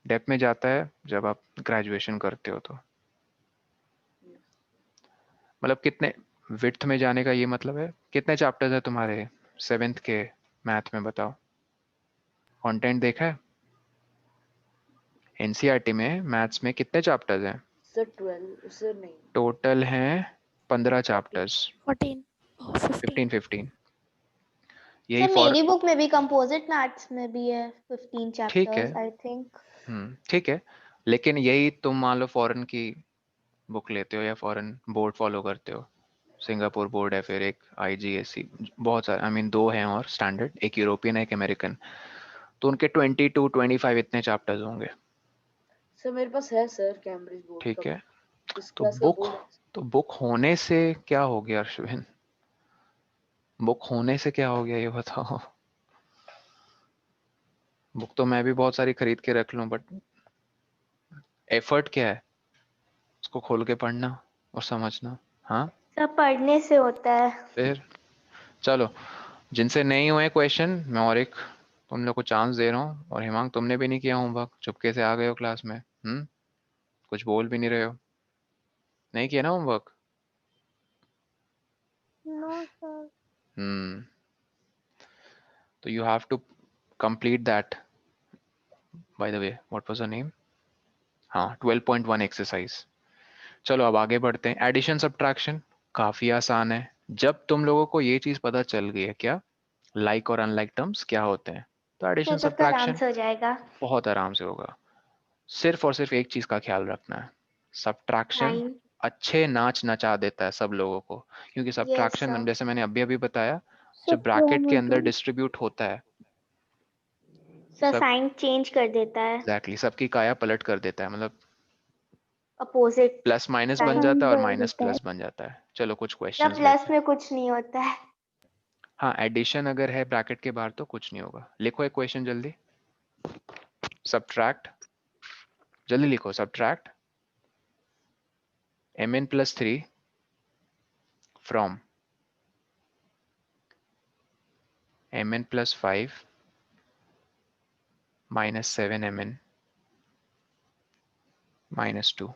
डेप्थ में जाता है जब आप ग्रेजुएशन करते हो तो, मतलब कितने विड्थ में जाने का ये मतलब है, कितने चैप्टर्स है तुम्हारे 7th के मैथ में, बताओ? कंटेंट देखा है? एनसीईआरटी में मैथ्स में कितने चैप्टर्स हैं? सर 12 सर नहीं। टोटल हैं 15 चैप्टर्स, 14 15 15 यही सर फॉर। मेरी बुक में भी कंपोजिट मैथ्स में भी है 15 ठीक है, चैप्टर्स आई थिंक। ठीक है, लेकिन यही तुम मान लो फॉरेन की बुक लेते हो या फॉरेन बोर्ड फॉलो करते हो, सिंगापुर बोर्ड है, फिर एक आईजीएससी, बहुत सारे, आई मीन 2 हैं और स्टैंडर्ड, एक यूरोपियन एक अमेरिकन, तो उनके 22-25 इतने चैप्टर्स होंगे। सर मेरे पास है सर कैम्ब्रिज बोर्ड ठीक का। है, इस तो क्लास का बुक बोर्ड है। तो बुक होने से क्या हो गया अश्विन? बुक होने से क्या हो गया ये बताओ? बुक तो मैं भी बहुत सारी खरीद के रख लूं, बट एफर्ट क्या है उसको खोल के पढ़ना और समझना। हाँ, सब पढ़ने से होता है। फिर चलो, जिनसे नहीं हुए क्वेश्चन, मैं और एक तुम लोग को चांस दे रहा हूँ। और हिमांग, तुमने भी नहीं किया होमवर्क, चुपके से आ गए हो क्लास में, कुछ बोल भी नहीं रहे हो, नहीं किया ना होमवर्क? No sir. हम्म तो you have to complete that. By the way, what was the name? हाँ, 12.1 एक्सरसाइज। चलो अब आगे बढ़ते हैं। एडिशन सब्ट्रैक्शन काफी आसान है, जब तुम लोगों को ये चीज पता चल गई है क्या, लाइक और अनलाइक टर्म्स क्या होते हैं, तो एडिशन फिर तो आराम सब्ट्रैक्शन से हो जाएगा। बहुत आराम से होगा। सिर्फ और सिर्फ एक चीज का ख्याल रखना है, सब्ट्रैक्शन साइन। अच्छे नाच नचा देता है सब लोगों को, क्योंकि यस सब्ट्रैक्शन सर। जैसे मैंने अभी अभी बताया, सर जब ब्रैकेट के अंदर ज्योमेट्री। डिस्ट्रीब्यूट होता है, सर सब साइन चेंज कर देता है। एग्जैक्टली सबकी काया पलट कर देता है, मतलब अपोजिट प्लस माइनस बन साइन। जाता है और बदल माइनस देता है। प्लस बन जाता है। चलो कुछ सर क्वेश्चंस प्लस लेते हैं। में कुछ नहीं होता है। हाँ, एडिशन अगर है ब्रैकेट के बाहर तो कुछ नहीं होगा। लिखो एक क्वेश्चन जल्दी। सब्ट्रैक्ट, जल्दी लिखो। Subtract mn plus 3 from mn plus 5 minus 7mn minus 2।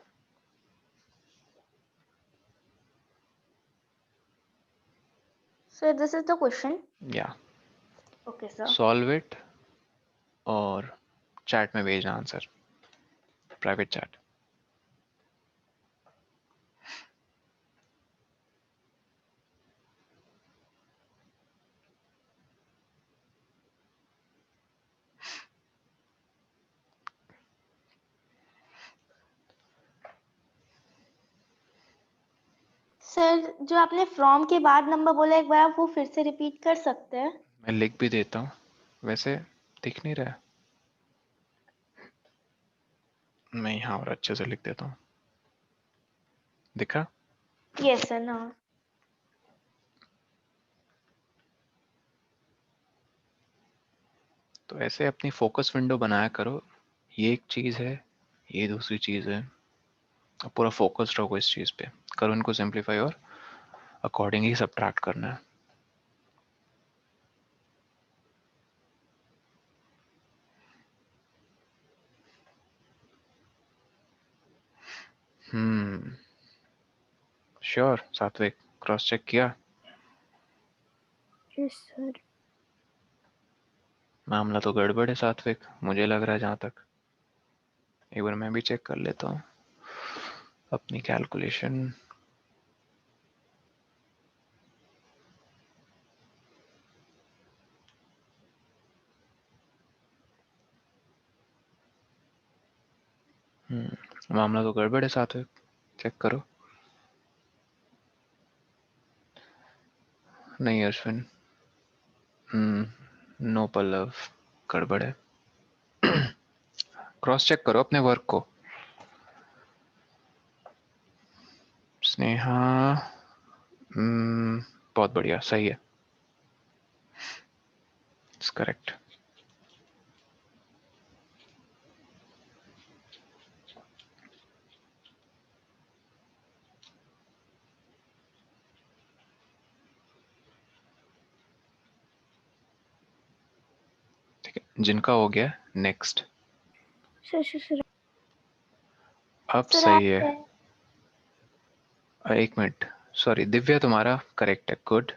So this is the question. Yeah. Okay, sir. Solve it और चैट में भेजना आंसर, प्राइवेट चैट. सर जो आपने फ्रॉम के बाद नंबर बोला एक बार आप वो फिर से रिपीट कर सकते हैं? मैं लिख भी देता हूँ, वैसे दिख नहीं रहा है. मैं यहाँ और अच्छे से लिख देता हूँ. दिखा? Yes sir. ना तो ऐसे अपनी फोकस विंडो बनाया करो. ये एक चीज है, ये दूसरी चीज है. अब पूरा फोकस रहो इस चीज पे. करो इनको सिंप्लीफाई और अकॉर्डिंगली सबट्रैक्ट करना है. श्योर सात्विक, क्रॉस चेक किया? Yes sir. मामला तो गड़बड़ है सात्विक, मुझे लग रहा है. जहां तक एक बार मैं भी चेक कर लेता हूँ अपनी कैलकुलेशन. मामला तो गड़बड़ है सात्विक, चेक करो. नहीं अश्विन, नो पल्लव, गड़बड़ है. क्रॉस चेक करो अपने वर्क को. स्नेहा, बहुत बढ़िया, सही है. It's correct. ठीक है, जिनका हो गया नेक्स्ट. सर अब सर सही है. एक मिनट, सॉरी दिव्या, तुम्हारा करेक्ट है. गुड.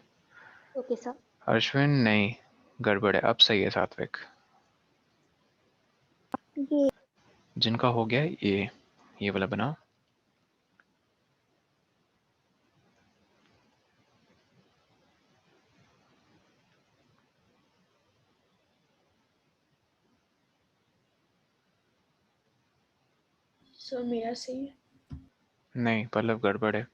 Okay sir. अश्विन नहीं, गड़बड़ है. अब सही है सात्विक. ये जिनका हो गया ये वाला बनाओ. सर मेरा सही है. नहीं पल्लव, गड़बड़ है.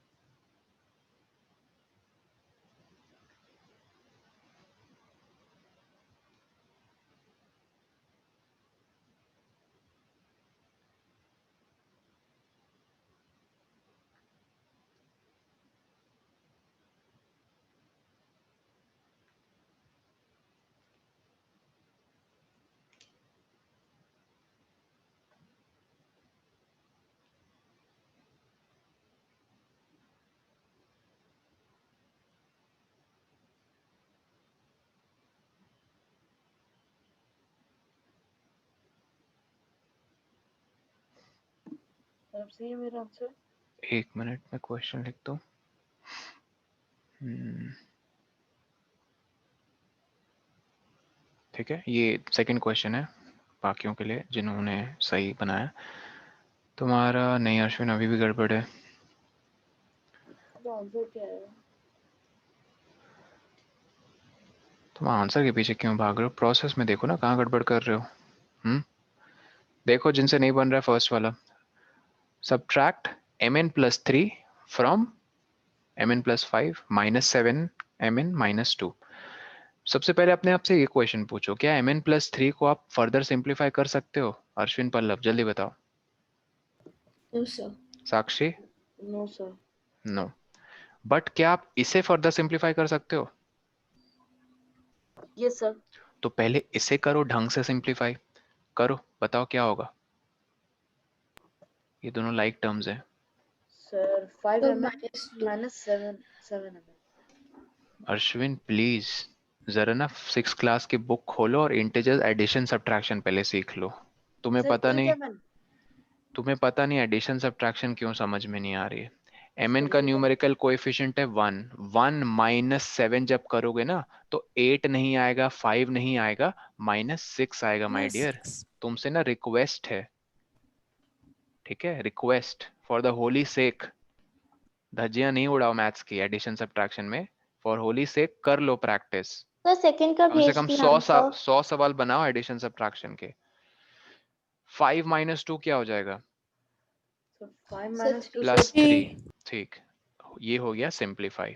अब सही है मेरा आंसर. एक मिनट में क्वेश्चन लिख दो. ठीक है, ये सेकंड क्वेश्चन है बाकियों के लिए जिन्होंने सही बनाया. तुम्हारा नहीं अश्विन, अभी भी गड़बड़ है. तो आंसर क्या है? तुम आंसर के पीछे क्यों भाग रहे हो? प्रोसेस में देखो ना, कहाँ गड़बड़ कर रहे हो. देखो जिनसे नहीं बन रहा है फर्स्ट वाला. Subtract mn+3 from mn+5 -7 mn-2. सबसे पहले अपने आप से ये क्वेश्चन पूछो, क्या mn+3 को आप फर्दर सिंप्लीफाई कर सकते हो? अश्विन, पल्लव, जल्दी बताओ. No sir. Sakshi, no sir. No. But क्या आप इसे फर्दर सिंप्लीफाई कर सकते हो? Yes sir. तो पहले इसे करो ढंग से सिंप्लीफाई करो, बताओ क्या होगा. ये दोनों लाइक टर्म्स हैं. सर 5 तो mm -7 mm. अश्विन प्लीज जरा ना 6 क्लास की बुक खोलो और इंटीजर एडिशन सब्ट्रैक्शन पहले सीख लो. तुम्हें सर पता 8 नहीं, mm. तुम्हें पता नहीं एडिशन सब्ट्रैक्शन क्यों समझ में नहीं आ रही है. mn का न्यूमेरिकल कोएफिशिएंट है 1, 1 माइनस 7 जब करोगे ना तो 8 नहीं आएगा, 5 नहीं आएगा, -6 आएगा माय डियर। तुमसे ना रिक्वेस्ट है, ठीक है, रिक्वेस्ट फॉर द होली सेक, धज्जियां नहीं उड़ाओ मैथ्स की एडिशन सब्ट्रैक्शन में, फॉर होली सेक कर लो प्रैक्टिस। तो सेकंड का कम से भेज कम दिया हमको। 100 सवाल बनाओ एडिशन सब्ट्रैक्शन के। 5 - 2 क्या हो जाएगा? 5 - 2 +3। ठीक, ये हो गया सिंप्लीफाई।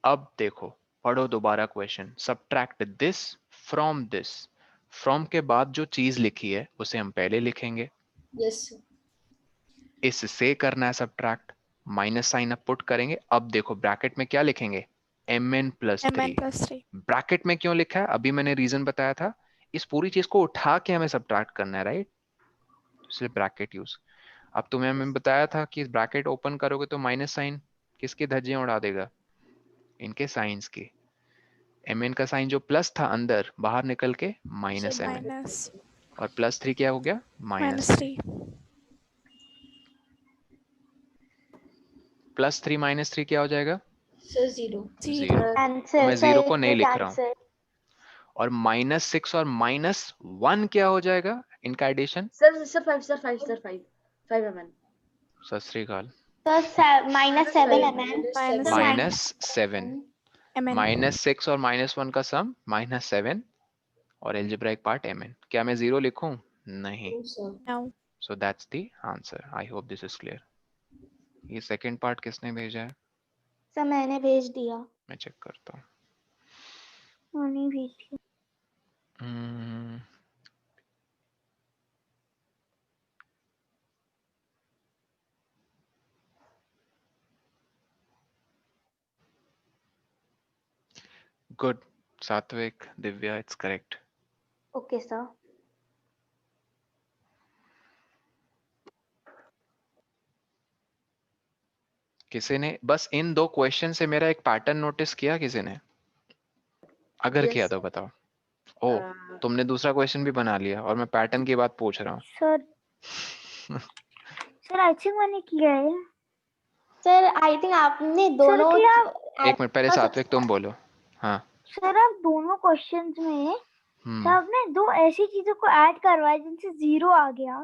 अब देखो, पढ़ो दोबारा question. Subtract this from this. From के बाद जो चीज लिखी है उसे हम पहले लिखेंगे। Yes sir. इससे करना है सब्ट्रैक्ट, माइनस साइन अब पुट करेंगे। अब देखो ब्रैकेट में क्या लिखेंगे? mn+3। ब्रैकेट में क्यों लिखा है अभी मैंने रीजन बताया था, इस पूरी चीज को उठा के हमें सब्ट्रैक्ट करना है, राइट? इसलिए ब्रैकेट यूज। अब तुम्हें मैंने बताया था कि ब्रैकेट ओपन करोगे तो माइनस साइन किसकी धज्जियां उड़ा देगा? इनके साइंस की। mn का साइन जो प्लस था अंदर, बाहर निकल के -mn, और +3 क्या हो गया? -3। +3 -3 क्या हो जाएगा? सर 0। 0। तो आंसर मैं 0 को नहीं लिख रहा हूँ। आंसर। और -6 और -1 क्या हो जाएगा इनका एडिशन? Sir 5 mn। सत श्री अकाल। तो -7 mn -7 -6 और -1 का सम -7 और एल्जेब्राइक पार्ट mn। क्या मैं 0 लिखूं? नहीं। So that's the answer. I hope this is clear. ये सेकंड पार्ट किसने भेजा है? सर मैंने भेज दिया। मैं चेक करता हूँ। मैंने भेज दिया। गुड सात्विक, Divya, it's correct. Okay sir. किसी ने बस इन 2 क्वेश्चन से मेरा एक पैटर्न नोटिस किया किसी ने? अगर Yes, किया तो बताओ। ओ, तुमने दूसरा क्वेश्चन भी बना लिया और मैं पैटर्न की बात पूछ रहा हूँ। सर सर आई थिंक मैंने किया है। सर आई थिंक आपने दोनों। सर क्या एक मिनट पहले सात्विक तुम बोलो। हाँ सर आप दोनों क्वेश्चंस में सर आपने 2 ऐसी चीजों को ऐड करवाया जिनसे 0 आ गया।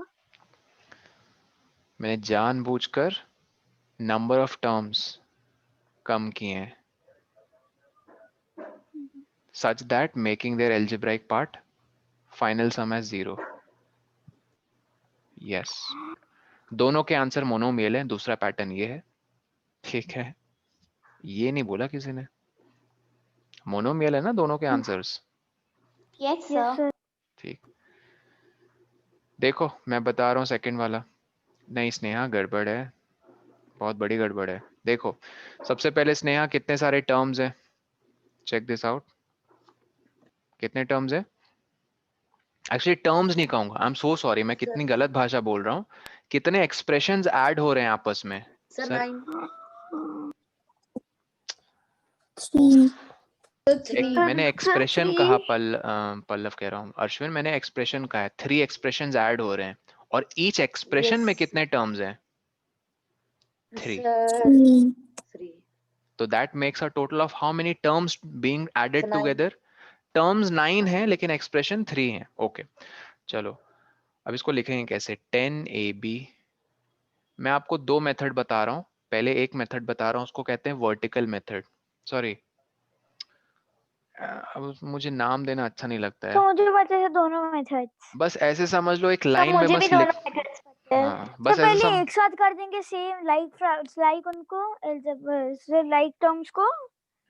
मैंने जानबूझकर नंबर ऑफ टर्म्स कम किए हैं, such that making their algebraic part final sum as 0. Yes. दोनों के आंसर मोनोमियल है। दूसरा पैटर्न ये है, ठीक है? ये नहीं बोला किसी ने। मोनोमियल है ना दोनों के आंसर्स? Yes sir. ठीक। देखो मैं बता रहा हूँ सेकंड वाला। नहीं स्नेहा, गड़बड़ है, बहुत बड़ी गड़बड़ है। देखो सबसे पहले स्नेहा, कितने सारे टर्म्स हैं? Check this out. कितने टर्म्स है? एक्चुअली टर्म्स नहीं कहूंगा, आई एम सो सॉरी, मैं कितनी गलत भाषा बोल रहा हूँ। कितने एक्सप्रेशंस ऐड हो रहे हैं आपस में? सर 9। मैंने एक्सप्रेशन कहा, पल्लव कह रहा हूँ, अश्विन मैंने एक्सप्रेशन कहा है। 3 एक्सप्रेशंस ऐड हो रहे हैं और ईच एक्सप्रेशन में कितने टर्म्स हैं? 3। तो that makes a total of how many terms being added together? Terms 9 है लेकिन एक्सप्रेशन 3 है। ओके चलो अब इसको लिखेंगे कैसे? 10ab। मैं आपको 2 मेथड बता रहा हूँ। पहले एक मेथड बता रहा हूँ, उसको कहते हैं वर्टिकल मेथड। सॉरी, अब मुझे नाम देना अच्छा नहीं लगता है। तो मुझे पता है दोनों मेथड्स। बस ऐसे समझ लो, एक तो लाइन में मुझे भी बस दोनों मेथड्स पता है। हाँ, तो बस ऐसे पहले एक साथ कर देंगे सेम लाइक उनको लाइक टर्म्स को,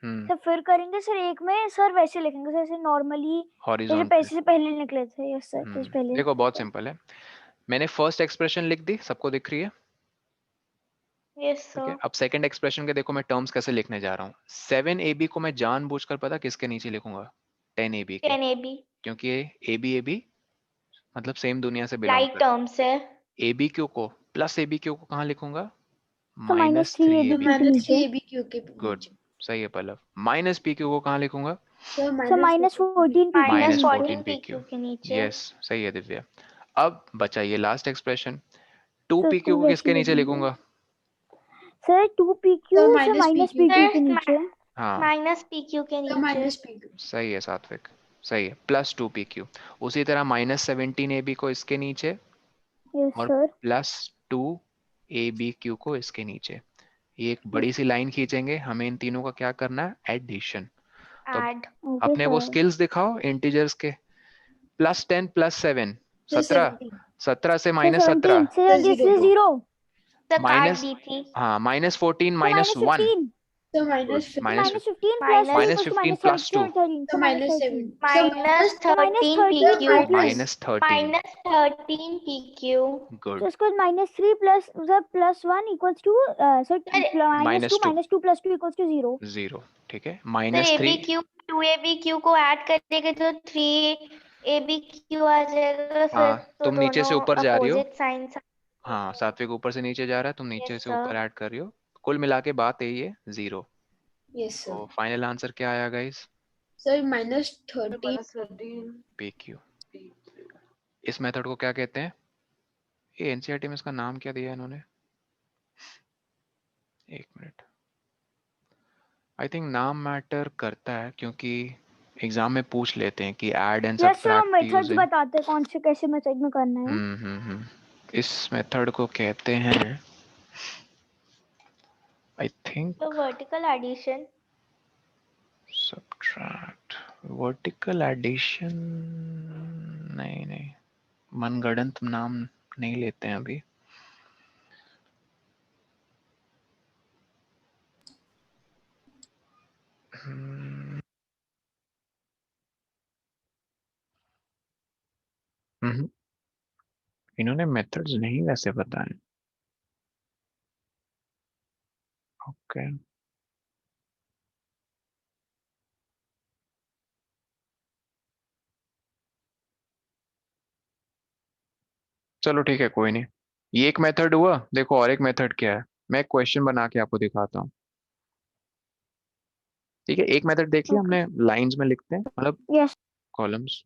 तो फिर करेंगे सर एक में सर वैसे लिखेंगे जैसे नॉर्मली जैसे हॉरिजॉन्टल। पैसे से पहले निकले थे। यस सर जैसे पहले। देखो बहुत सिंपल है। मैंने फर्स्ट एक्सप्रेशन लिख दी, सबको दिख रही है? यस ठीक है। सर। अब सेकंड एक्सप्रेशन के देखो मैं टर्म्स कैसे लिखने जा रहा हूँ। 7ab को मैं जानबूझकर पता किसके नीचे लिखूंगा? 10ab के, 10ab क्योंकि ab मतलब सेम दुनिया से बिलोंग लाइक करता टर्म्स है। है। abq को प्लस abq को कहाँ लिखूंगा? तो -3ab। गुड, सही है पल्लव। -pq को कहाँ लिखूंगा? सर -14 -14pq के नीचे। यस सही है दिव्या। अब बचा ये लास्ट एक्सप्रेशन, 2pq तो को किसके नीचे लिखूंगा? सर 2PQ तो से माइनस PQ PQ के नीचे। हाँ माइनस PQ के तो नीचे। Minus PQ। सही है सात्विक, सही है, प्लस 2PQ। उसी तरह -17AB को इसके नीचे यस और सर। प्लस 2ABQ को इसके नीचे। ये एक बड़ी सी लाइन खींचेंगे, हमें इन तीनों का क्या करना है, एडिशन। तो ऐड। ओके अपने वो सर। स्किल्स दिखाओ इंटीजर्स के। +10 + 7 सर 17, 17। 17 से सर -17 17 से सर 0 0। 0। सर काट माइनस, दी थी। हाँ -14 माइनस -1 15। तो good, minus minus 15 plus 2 minus equals to -15 minus + 2 13। तो माइनस 7। माइनस तो minus 13 13 PQ। PQ। -13 minus 13 PQ। Good, So इसको -3 plus plus 1 equals to sir -2 -2 plus 2 equals to 0। 0, ठीक है, सर -3 ABQ 2ABQ को ऐड करेंगे तो 3ABQ आ जाएगा। फिर हाँ तो तुम नीचे से दोनों ऊपर जा रही हो, अपोजिट साइंस। हाँ सात्विक ऊपर से नीचे जा रहा है, तुम नीचे यस से सर। ऊपर ऐड कर रही हो, कुल मिला के बात यही है 0। Yes sir. तो फाइनल आंसर क्या आया गाइस, सर -13 -13 PQ। इस मेथड को क्या कहते हैं, ये एनसीईआरटी में इसका नाम क्या दिया है इन्होंने, एक मिनट, आई थिंक नाम मैटर करता है क्योंकि एग्जाम में पूछ लेते हैं कि ऐड एंड यस सर हम सब्ट्रैक्ट मेथड्स यूजिंग। बताते हैं कौन से कैसे मेथड में करना है। इस मेथड को कहते हैं आई थिंक तो vertical addition. Subtract, vertical addition, नहीं नहीं, मनगढ़ंत नाम नहीं लेते हैं अभी। हम्म, इन्होंने मेथड्स नहीं वैसे बताए। ओके चलो ठीक है, कोई नहीं, ये एक मेथड हुआ। देखो और एक मेथड क्या है, मैं एक क्वेश्चन बना के आपको दिखाता हूँ, ठीक है। एक मेथड देख लिया ओके हमने, लाइंस में लिखते हैं, मतलब यस। कॉलम्स।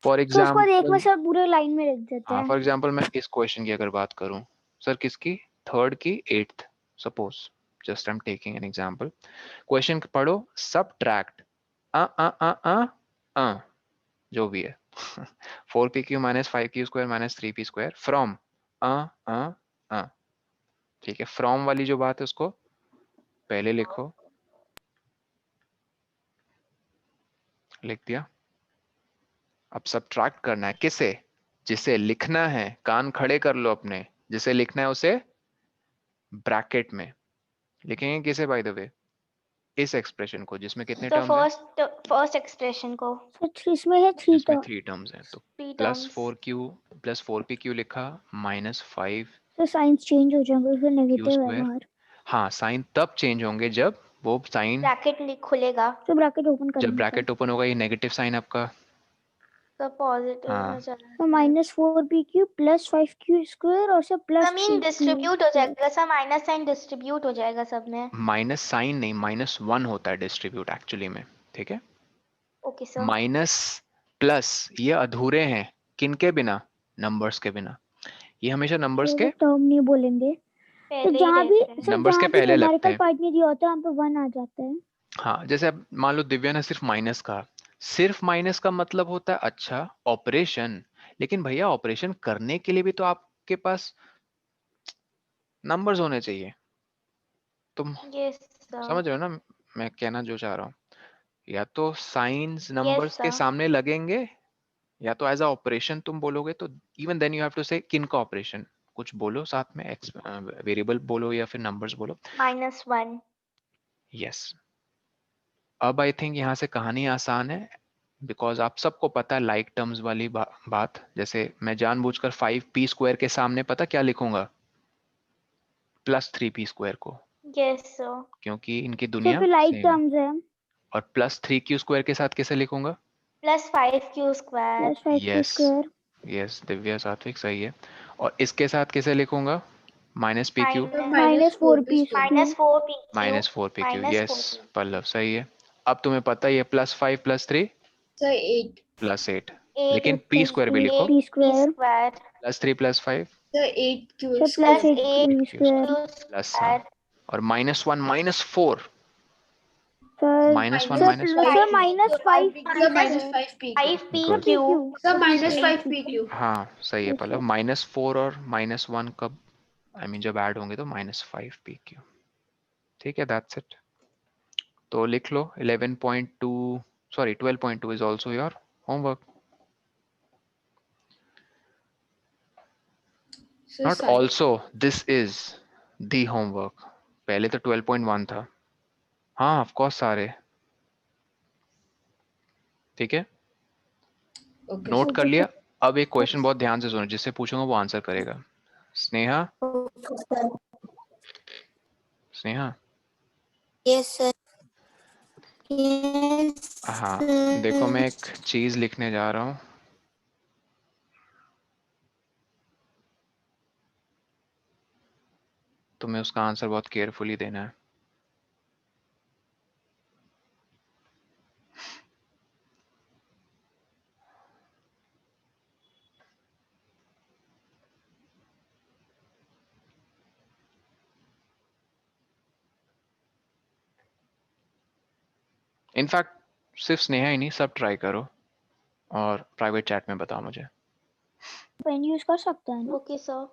फॉर तो उसको एक में एग्जाम्पल, सब पूरे लाइन में लिख देते हाँ हैं। फॉर एग्जाम्पल मैं इस क्वेश्चन की अगर बात करूं, सर किसकी, थर्ड की 8th, suppose, just I am taking an example. Question पढ़ो, सब्ट्रैक्ट जो भी है 4PQ - 5Q² - 3P² फ्रॉम ठीक है। फ्रॉम वाली जो बात है उसको पहले लिखो, लिख दिया। अब सब्ट्रैक्ट करना है किसे, जिसे लिखना है, कान खड़े कर लो अपने, जिसे लिखना है उसे ब्रैकेट में लिखेंगे। किसे बाय द वे, इस एक्सप्रेशन को जिसमें कितने तो टर्म्स हैं, फर्स्ट एक्सप्रेशन को सर इसमें है 3 जिसमें टर्म। 3 टर्म्स हैं। तो 3 +4Q +4PQ लिखा, -5Q²। सर साइंस चेंज हो जाएंगे फिर नेगेटिव है बाहर। हाँ साइन तब चेंज होंगे जब वो साइन, ब्रैकेट खुलेगा। तो ब्रैकेट ओपन जब करेंगे ब्रैकेट ओपन होगा, ये नेगेटिव साइन आपका, तो पॉजिटिव हाँ हो जाएगा। तो -4PQ + 5Q² और सब मीन डिस्ट्रीब्यूट हो +3Q। जाएगा सर, माइनस साइन डिस्ट्रीब्यूट हो जाएगा सब में। माइनस साइन नहीं, -1 होता है डिस्ट्रीब्यूट एक्चुअली में, ठीक है। Okay sir. माइनस प्लस ये अधूरे हैं, किनके बिना, नंबर्स के बिना, ये हमेशा नंबर्स के, टर्म नहीं बोलेंगे। तो पहले ही जहाँ भी रहते हैं। सर नंबर्स के जहाँ भी पहले लगते न्यूमेरिकल हैं। पार्ट नहीं दिया होता है वहाँ पे 1 आ जाता है। हाँ जैसे अब मान लो दिव्या ने सिर्फ माइनस कहा, सिर्फ माइनस का मतलब होता है अच्छा ऑपरेशन, लेकिन भैया ऑपरेशन करने के लिए भी तो आपके पास नंबर्स होने चाहिए। तुम यस सर। समझ रहे हो ना मैं कहना जो चाह रहा हूँ, या तो साइंस यस नंबर्स के सर। सामने लगेंगे, या तो एज अ ऑपरेशन तुम बोलोगे, तो even then you have to say किन का ऑपरेशन, कुछ बोलो साथ में, वेरिएबल बोलो या फिर नंबर्स बोलो। -1। यस, अब आई थिंक यहाँ से कहानी आसान है, बिकॉज आप सबको पता है लाइक टर्म्स वाली बात। जैसे मैं जानबूझकर 5P² के सामने पता क्या लिखूंगा, +3P² को, यस सर। क्योंकि इनकी तो दुनिया फिर लाइक सेम है। टर्म्स है। और +3Q² के साथ कैसे लिखूंगा, +5Q²। Yes +5Q²। Yes Divya सात्विक सही है। और इसके साथ कैसे लिखूंगा, -PQ -4PQ। -4PQ, yes Pallav सही है। अब तुम्हें पता ही है +5 +3 सर 8 +8, लेकिन P² भी लिखो, P²। +3 +5 sir 8Q² sir +8P²। Plus, हाँ और -1 -4 sir -1 sir -4 sir -5 sir -5 PQ 5 Good. PQ sir -5 PQ हाँ सही है पल्लव। -4 और -1 कब जब ऐड होंगे तो -5 PQ। ठीक है, दैट्स इट। तो लिख लो 11.2 sorry 12.2 is also your homework. Not also, this is the homework. पहले तो 12.1 था। हाँ ऑफ कोर्स सारे। ठीक है, नोट कर लिया। अब एक क्वेश्चन बहुत ध्यान से सुनो, जिससे पूछूंगा वो आंसर करेगा। Sneha, Sneha. Yes sir. Yes हाँ देखो, मैं एक चीज लिखने जा रहा हूँ। तुम्हें उसका आंसर बहुत केयरफुली देना है। इनफैक्ट सिर्फ स्नेहा ही नहीं, सब ट्राई करो और प्राइवेट चैट में बताओ मुझे। पेन यूज कर सकते हैं ना? Okay sir.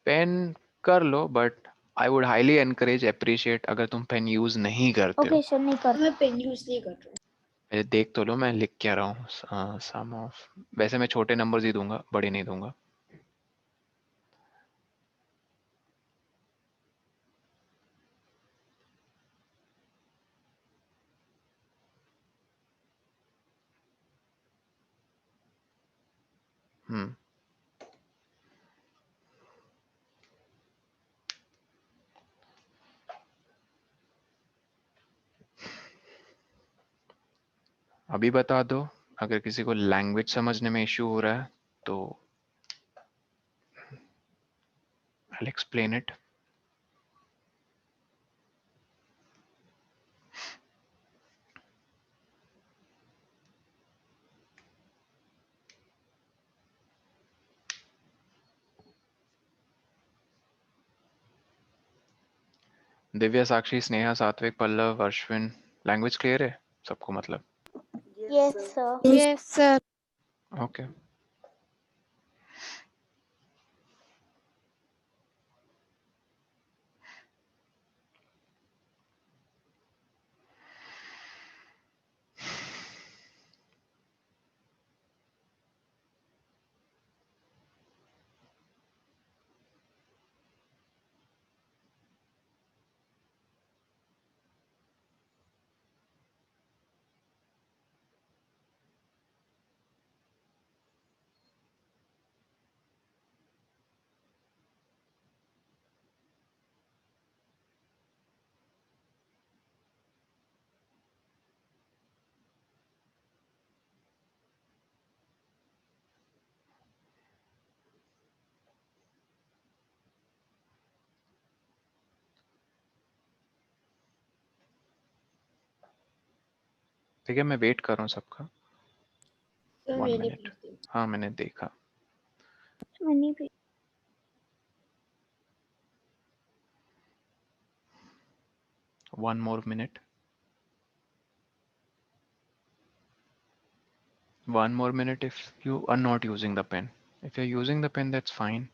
पेन कर लो, but I would highly encourage appreciate अगर तुम पेन यूज नहीं करते हो। ओके सर, नहीं कर। मैं पेन यूज नहीं कर रहा हूँ। देख तो लो, मैं लिख क्या रहा हूँ। सम ऑफ, वैसे मैं छोटे नंबर्स ही दूंगा, बड़े नहीं दूंगा। अभी बता दो, अगर किसी को लैंग्वेज समझने में इश्यू हो रहा है तो I'll explain it. दिव्या, साक्षी, स्नेहा, सात्विक, पल्लव, अश्विन, लैंग्वेज क्लियर है सबको? मतलब yes sir. Yes sir. Okay. ठीक है, मैं वेट कर रहा हूँ सबका। सर 1 मैंने मिनट। हाँ मैंने देखा। मैंने भी। One more minute. One more minute if you are not using the pen. If you're using the pen, that's fine.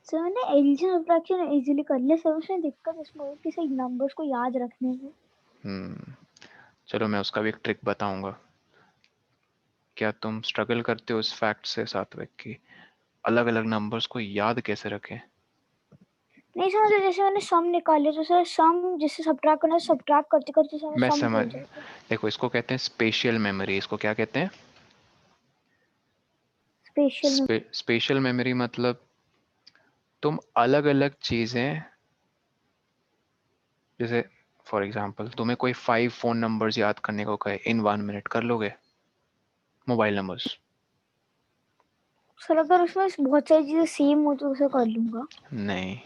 Sir मैंने एडिशन सब्ट्रैक्शन इजीली कर लिया सर। उसमें दिक्कत इसमें होती है नंबर्स को याद रखने में। चलो मैं उसका भी एक ट्रिक बताऊंगा। क्या तुम स्ट्रगल करते हो इस फैक्ट से सात्विक की अलग अलग नंबर्स को याद कैसे रखें? नहीं समझ, जैसे मैंने सम निकाले तो सर सम जिससे सब्ट्रैक्ट करना, सब्ट्रैक्ट करते करते सर मैं सम समझ, भूल जाता। देखो इसको कहते हैं स्पेशियल मेमोरी। इसको क्या कहते हैं? स्पेशल मेमोरी मतलब तुम अलग अलग चीजें, जैसे फॉर एग्जांपल तुम्हें कोई 5 फोन नंबर्स याद करने को कहे इन 1 मिनट, कर लोगे? Mobile numbers. सर अगर उसमें बहुत सारी चीजें सेम हो तो उसे कर लूंगा। नहीं,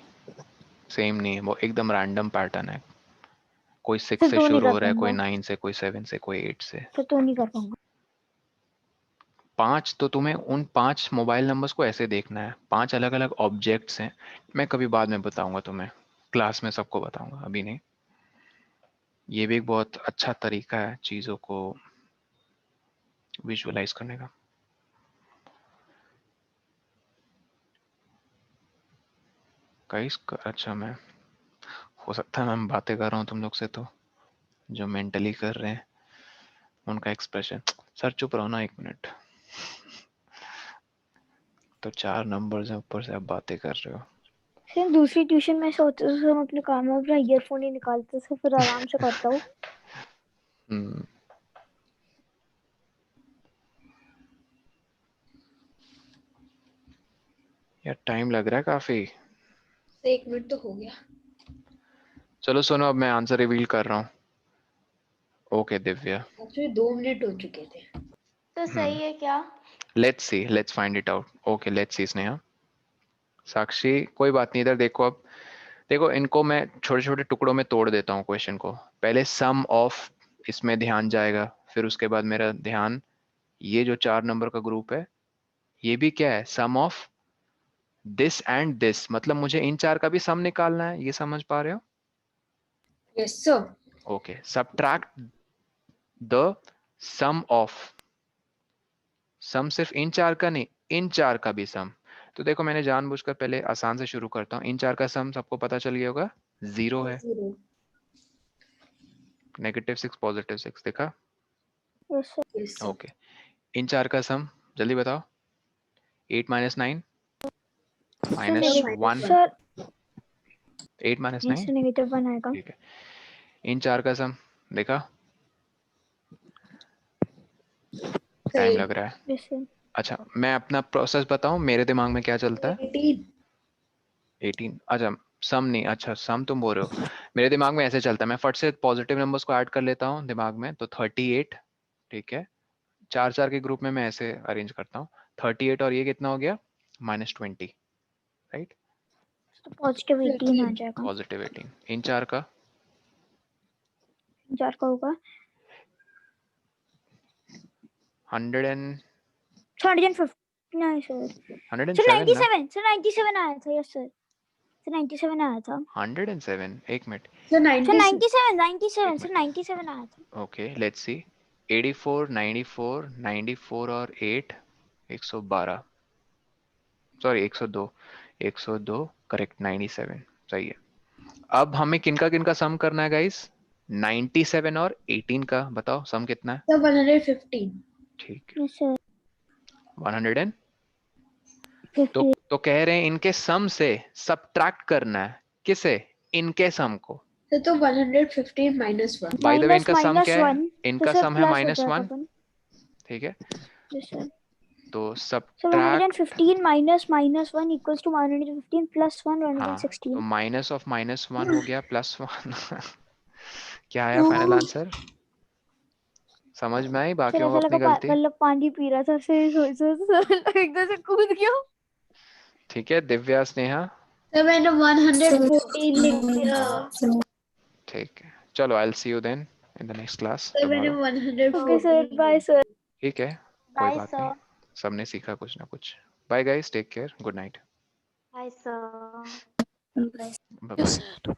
सेम नहीं है वो, एकदम रैंडम पैटर्न है। कोई 6 फिर से तो नहीं शुरू कर हो रहा है, कोई पाऊंगा। 9 से, कोई 7 से, कोई 8 से। फिर तो नहीं कर पाऊंगा। 5 तो तुम्हें उन 5 मोबाइल नंबर्स को ऐसे देखना है, 5 अलग अलग ऑब्जेक्ट्स हैं। मैं कभी बाद में बताऊंगा तुम्हें, क्लास में सबको बताऊंगा, अभी नहीं। ये भी एक बहुत अच्छा तरीका है चीज़ों को विजुअलाइज करने का। गाइस अच्छा, मैं हो सकता है मैं बातें कर रहा हूँ तुम लोग से, तो जो मेंटली कर रहे हैं उनका एक्सप्रेशन। सर चुप रहो ना 1 मिनट। तो 4 नंबर्स हैं, ऊपर से आप बातें कर रहे हो। फिर दूसरी ट्यूशन में सोचते थे हम अपने कान में अपना ईयरफोन ही निकालते थे, फिर आराम से करता हूँ। यार टाइम लग रहा है काफी। 1 मिनट तो हो गया। चलो सुनो, अब मैं आंसर रिवील कर रहा हूँ। ओके दिव्या, एक्चुअली 2 मिनट हो चुके थे। तो सही है क्या? Let's see, let's find it out. Okay let's see. Sneha, Sakshi, कोई बात नहीं। इधर देखो, अब देखो इनको मैं छोटे छोटे टुकड़ों में तोड़ देता हूँ क्वेश्चन को। पहले सम ऑफ, इसमें ध्यान जाएगा, फिर उसके बाद मेरा ध्यान ये जो 4 नंबर का ग्रुप है, ये भी क्या है, सम ऑफ दिस एंड दिस, मतलब मुझे इन 4 का भी सम निकालना है। ये समझ पा रहे हो? Yes sir. Okay, subtract the sum of, sum सिर्फ इन 4 का नहीं, इन 4 का भी सम। तो देखो मैंने जानबूझकर पहले आसान से शुरू करता हूँ। इन 4 का सम सबको पता चल गया होगा, 0 है। -6 +6 देखा? Yes sir. ओके, इन 4 का सम जल्दी बताओ। 8 - 9 -1। सर 8 - 9 इससे नेगेटिव 1 आएगा। ठीक है। इन 4 का सम देखा? टाइम लग रहा है। Yes sir. अच्छा, मैं अपना प्रोसेस बताऊं, मेरे दिमाग में क्या चलता है। 18, अच्छा सम नहीं, अच्छा सम तुम बोल रहे हो। मेरे दिमाग में ऐसे चलता है, मैं फट से पॉजिटिव नंबर्स को ऐड कर लेता हूँ दिमाग में। तो 38, ठीक है, 4 के ग्रुप में मैं ऐसे अरेंज करता हूँ। 38 और ये कितना हो गया, -20, राइट? तो पॉजिटिव 18 आ जाएगा। पॉजिटिव 18। इन 4 का 4 का होगा 150। नहीं सर, 107 सर 97 आया था। यस सर, 97 आया था। 107, 1 मिनट। सर 97 सर 97 आया था। ओके लेट्स सी। 84, 94, 94 और 8, 112, सॉरी 102, 102 करेक्ट, 97 सही है। अब हमें किनका किनका सम करना है गाइस? 97 और 18 का बताओ सम कितना है? 115। ठीक है, यस सर। 100। तो कह रहे हैं इनके सम से सब्ट्रैक्ट करना है। किसे? इनके सम को। तो 115 -1। बाय द वे इनका सम क्या है? 1, इनका तो सम है -1, ठीक है। Yes sir. तो So subtract, 115 -1 equals to 115 plus 1, हाँ, तो 116. माइनस ऑफ -1 हो गया +1। क्या आया फाइनल आंसर? समझ में आई? सर बाकियों ऐसा को अपनी लगा गलती। मतलब पानी पी रहा था, फिर सोच एकदम से कूद गया। ठीक है, दिव्या, स्नेहा, तो मैंने 114 लिख दिया। ठीक है। चलो I will see you then in the next class तो मैंने tomorrow. 114। Okay sir, bye sir. ठीक है, कोई बाय बात नहीं, सर। सबने सीखा कुछ ना कुछ। Bye guys, take care, good night, bye sir. Bye bye.